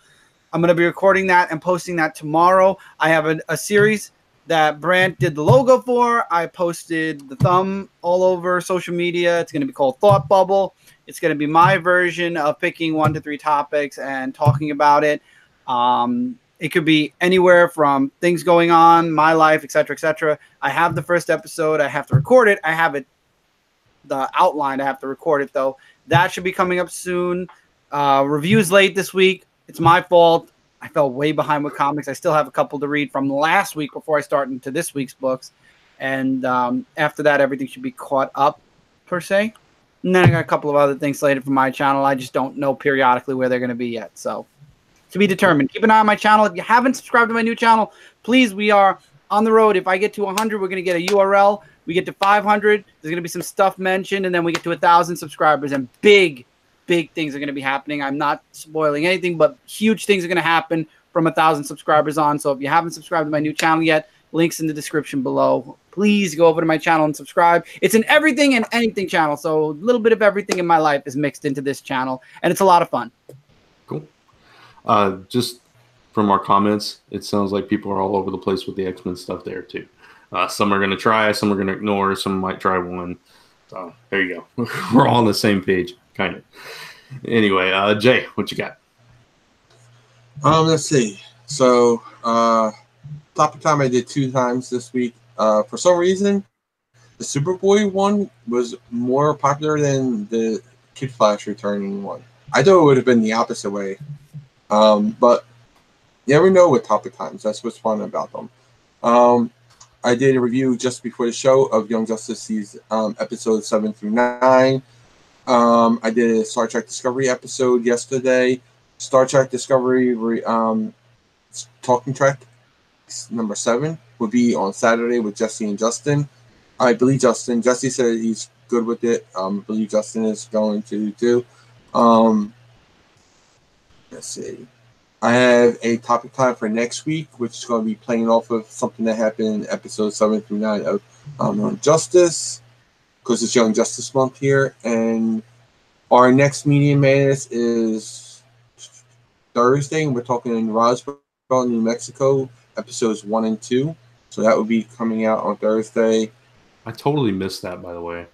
I'm going to be recording that and posting that tomorrow. I have a series that Brant did the logo for. I posted the thumb all over social media. It's going to be called Thought Bubble. It's going to be my version of picking 1 to 3 topics and talking about it. It could be anywhere from things going on, my life, etc., etc. I have the first episode. I have to record it. I have it, the outline. I have to record it, though. That should be coming up soon. Reviews late this week. It's my fault. I fell way behind with comics. I still have a couple to read from last week before I start into this week's books. And after that, everything should be caught up, per se. And then I got a couple of other things slated for my channel. I just don't know periodically where they're going to be yet. So, to be determined. Keep an eye on my channel. If you haven't subscribed to my new channel, please, we are on the road. If I get to 100, we're going to get a URL. We get to 500, there's going to be some stuff mentioned. And then we get to 1,000 subscribers. And big things are going to be happening. I'm not spoiling anything, but huge things are going to happen from 1,000 subscribers on. So if you haven't subscribed to my new channel yet, links in the description below. Please go over to my channel and subscribe. It's an everything and anything channel. So a little bit of everything in my life is mixed into this channel. And it's a lot of fun. Cool. Just from our comments, it sounds like people are all over the place with the X-Men stuff there too. Some are going to try, some are going to ignore, some might try one. So there you go. We're all on the same page, kind of. Anyway, Jay, what you got? Let's see. So, Topic Time I did 2 times this week. For some reason, the Superboy one was more popular than the Kid Flash returning one. I thought it would have been the opposite way. But you never know with Topic Times. That's what's fun about them. I did a review just before the show of Young Justice episodes 7 through 9. I did a Star Trek Discovery episode yesterday. Star Trek Discovery Talking Trek number 7 will be on Saturday with Jesse and Justin. I believe Justin. Jesse said he's good with it. I believe Justin is going to do. Let's see. I have a topic time for next week, which is going to be playing off of something that happened in episodes 7 through 9 of Young Justice, because it's Young Justice Month here. And Our next Media Madness is Thursday, and we're talking in Roswell, New Mexico, episodes 1 and 2. So that will be coming out on Thursday. I totally missed that, by the way.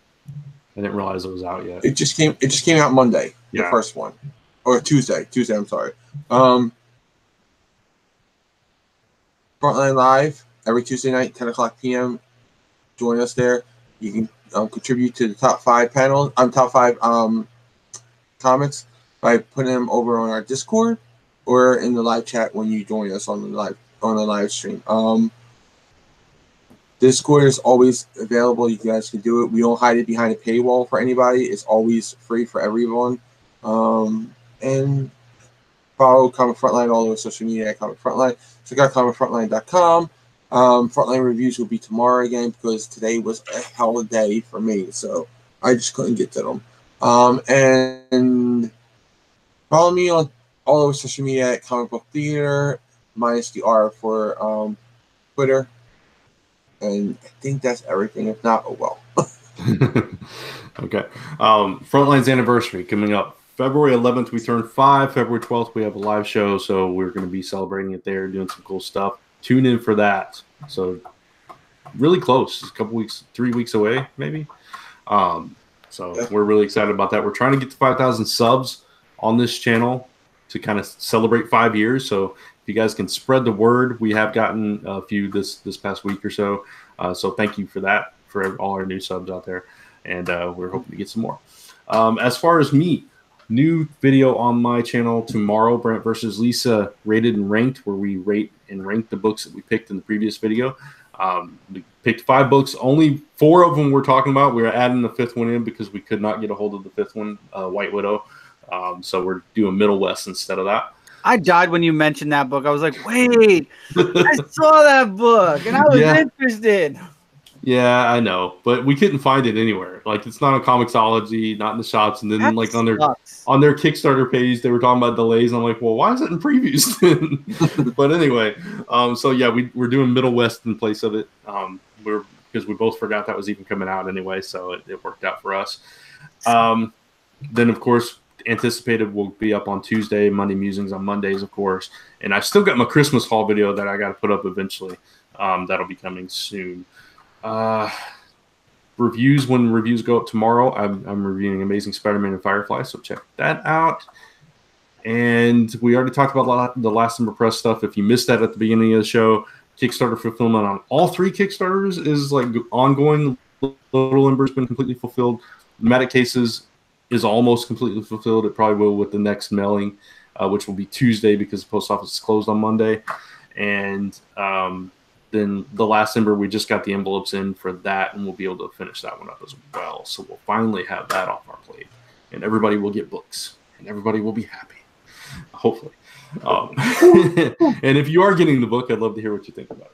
I didn't realize it was out yet. It just came out Monday, Yeah. the first one, or Tuesday. I'm sorry. Frontline Live every Tuesday night, 10 o'clock p.m. Join us there. You can contribute to the top 5 panel. Top 5 comics by putting them over on our Discord or in the live chat when you join us on the live stream. Discord is always available. You guys can do it. We don't hide it behind a paywall for anybody. It's always free for everyone. And follow Comic Frontline all over social media at Comic Frontline. Check out comicfrontline.com. Frontline reviews will be tomorrow again because today was a hell of a day for me, so I just couldn't get to them. And follow me on all over social media at Comic Book Theater, minus the R for Twitter. And I think that's everything. If not, oh well. Okay. Frontline's anniversary coming up. February 11th, we turn 5. February 12th, we have a live show, so we're going to be celebrating it there, doing some cool stuff. Tune in for that. So really close. It's a couple weeks, 3 weeks away, maybe. So we're really excited about that. We're trying to get to 5,000 subs on this channel to kind of celebrate 5 years. So if you guys can spread the word, we have gotten a few this past week or so. So thank you for that, for all our new subs out there. And we're hoping to get some more. As far as me, new video on my channel tomorrow, Brent versus Lisa, rated and ranked, where we rate and rank the books that we picked in the previous video. We picked 5 books. Only 4 of them we're talking about. We're adding the 5th one in because we could not get a hold of the 5th one, White Widow. So we're doing Middle West instead of that. I died when you mentioned that book. I was like, wait, I saw that book and I was interested. Yeah, I know, but we couldn't find it anywhere. Like, it's not on Comixology, not in the shops, and then That like on their sucks. Kickstarter page, they were talking about delays. And I'm like, well, why is it in previews? But anyway, so yeah, we're doing Middle West in place of it. Because we both forgot that was even coming out anyway, so it worked out for us. Then of course, anticipated will be up on Tuesday, Monday Musings on Mondays, of course, and I've still got my Christmas haul video that I got to put up eventually. That'll be coming soon. Reviews, when reviews go up tomorrow, I'm reviewing Amazing Spider-Man and Firefly, so check that out. And we already talked about the Last Ember Press stuff. If you missed that at the beginning of the show, Kickstarter fulfillment on all 3 Kickstarters is like ongoing. Little Ember's been completely fulfilled. Pneumatic Cases is almost completely fulfilled. It probably will with the next mailing, which will be Tuesday because the post office is closed on Monday. And then the Last Ember, we just got the envelopes in for that, and we'll be able to finish that one up as well. So we'll finally have that off our plate, and everybody will get books, and everybody will be happy, hopefully. And if you are getting the book, I'd love to hear what you think about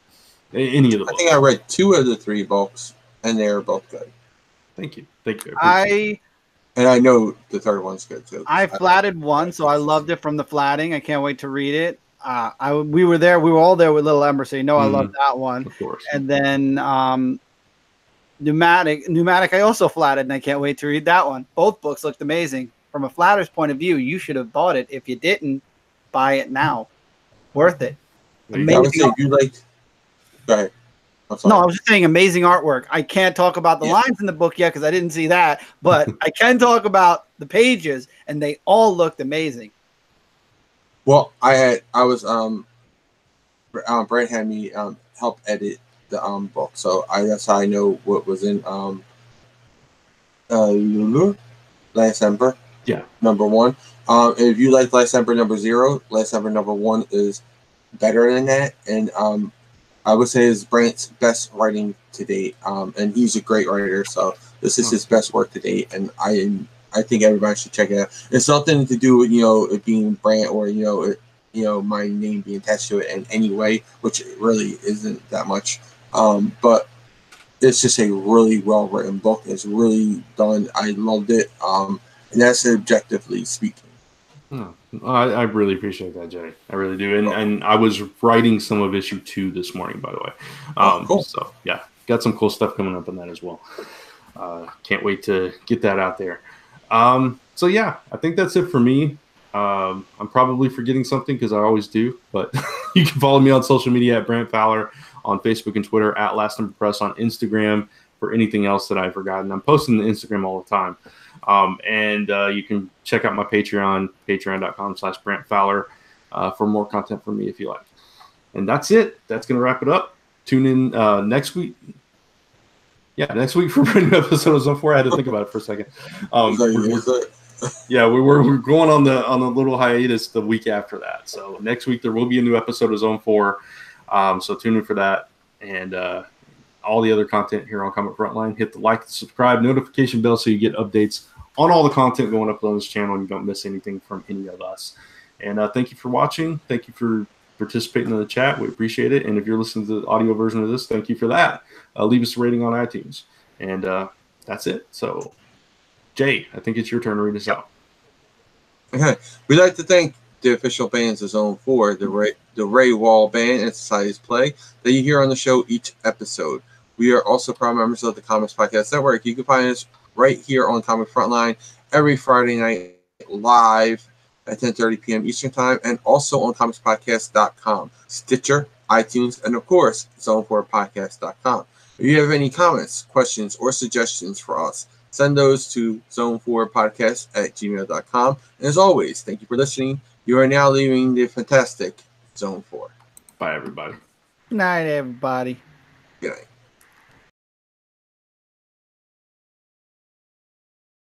it. Any of the books. I think I read 2 of the 3 books, and they are both good. Thank you. And I know the 3rd one's good too. I flatted one, so I loved it from the flatting. I can't wait to read it. We were there. We were all there with Little Ember, so I love that one. Of course. And then Pneumatic, I also flatted, and I can't wait to read that one. Both books looked amazing. From a flatter's point of view, you should have bought it. If you didn't, buy it now. Worth it. I would say you liked. Go ahead. No, I was just saying amazing artwork. I can't talk about the lines in the book yet because I didn't see that, but I can talk about the pages, and they all looked amazing. Well, Brent had me help edit the book, so that's how I know what was in Last Ember. Yeah, number 1. If you like Last Ember number 0, Last Ember number 1 is better than that, and I would say it's Brent's best writing to date. And he's a great writer, so this is his best work to date, and I think everybody should check it out. It's nothing to do with it being Brent or my name being attached to it in any way, which it really isn't that much. But it's just a really well written book. It's really done. I loved it, and that's objectively speaking. I really appreciate that, Jay. I really do. And I was writing some of issue 2 this morning, by the way. Cool. So yeah, got some cool stuff coming up in that as well. Can't wait to get that out there. So yeah, I think that's it for me. I'm probably forgetting something because I always do, but you can follow me on social media at Brant Fowler on Facebook and Twitter, at Last Number Press on Instagram for anything else that I've forgotten. I'm posting the Instagram all the time. And you can check out my Patreon, patreon.com/Brant Fowler, for more content from me if you like. And that's it. That's going to wrap it up. Tune in next week. Yeah, next week for a brand new episode of Zone 4. I had to think about it for a second. We're going on the little hiatus the week after that. So next week there will be a new episode of Zone 4. So tune in for that. And all the other content here on Comic Frontline. Hit the like, subscribe, notification bell so you get updates on all the content going up on this channel and you don't miss anything from any of us. And thank you for watching. Thank you for participating in the chat. We appreciate it. And if you're listening to the audio version of this, thank you for that. Leave us a rating on iTunes. And that's it. So, Jay, I think it's your turn to read us out. Okay. We'd like to thank the official bands of Zone 4, the Ray Wall Band and Society's Play that you hear on the show each episode. We are also proud members of the Comics Podcast Network. You can find us right here on Comic Frontline every Friday night live at 10:30 p.m. Eastern Time, and also on comicspodcast.com, Stitcher, iTunes, and of course, zone4podcast.com. If you have any comments, questions, or suggestions for us, send those to zone4podcast@gmail.com. And as always, thank you for listening. You are now leaving the fantastic Zone 4. Bye, everybody. Good night, everybody. Good night.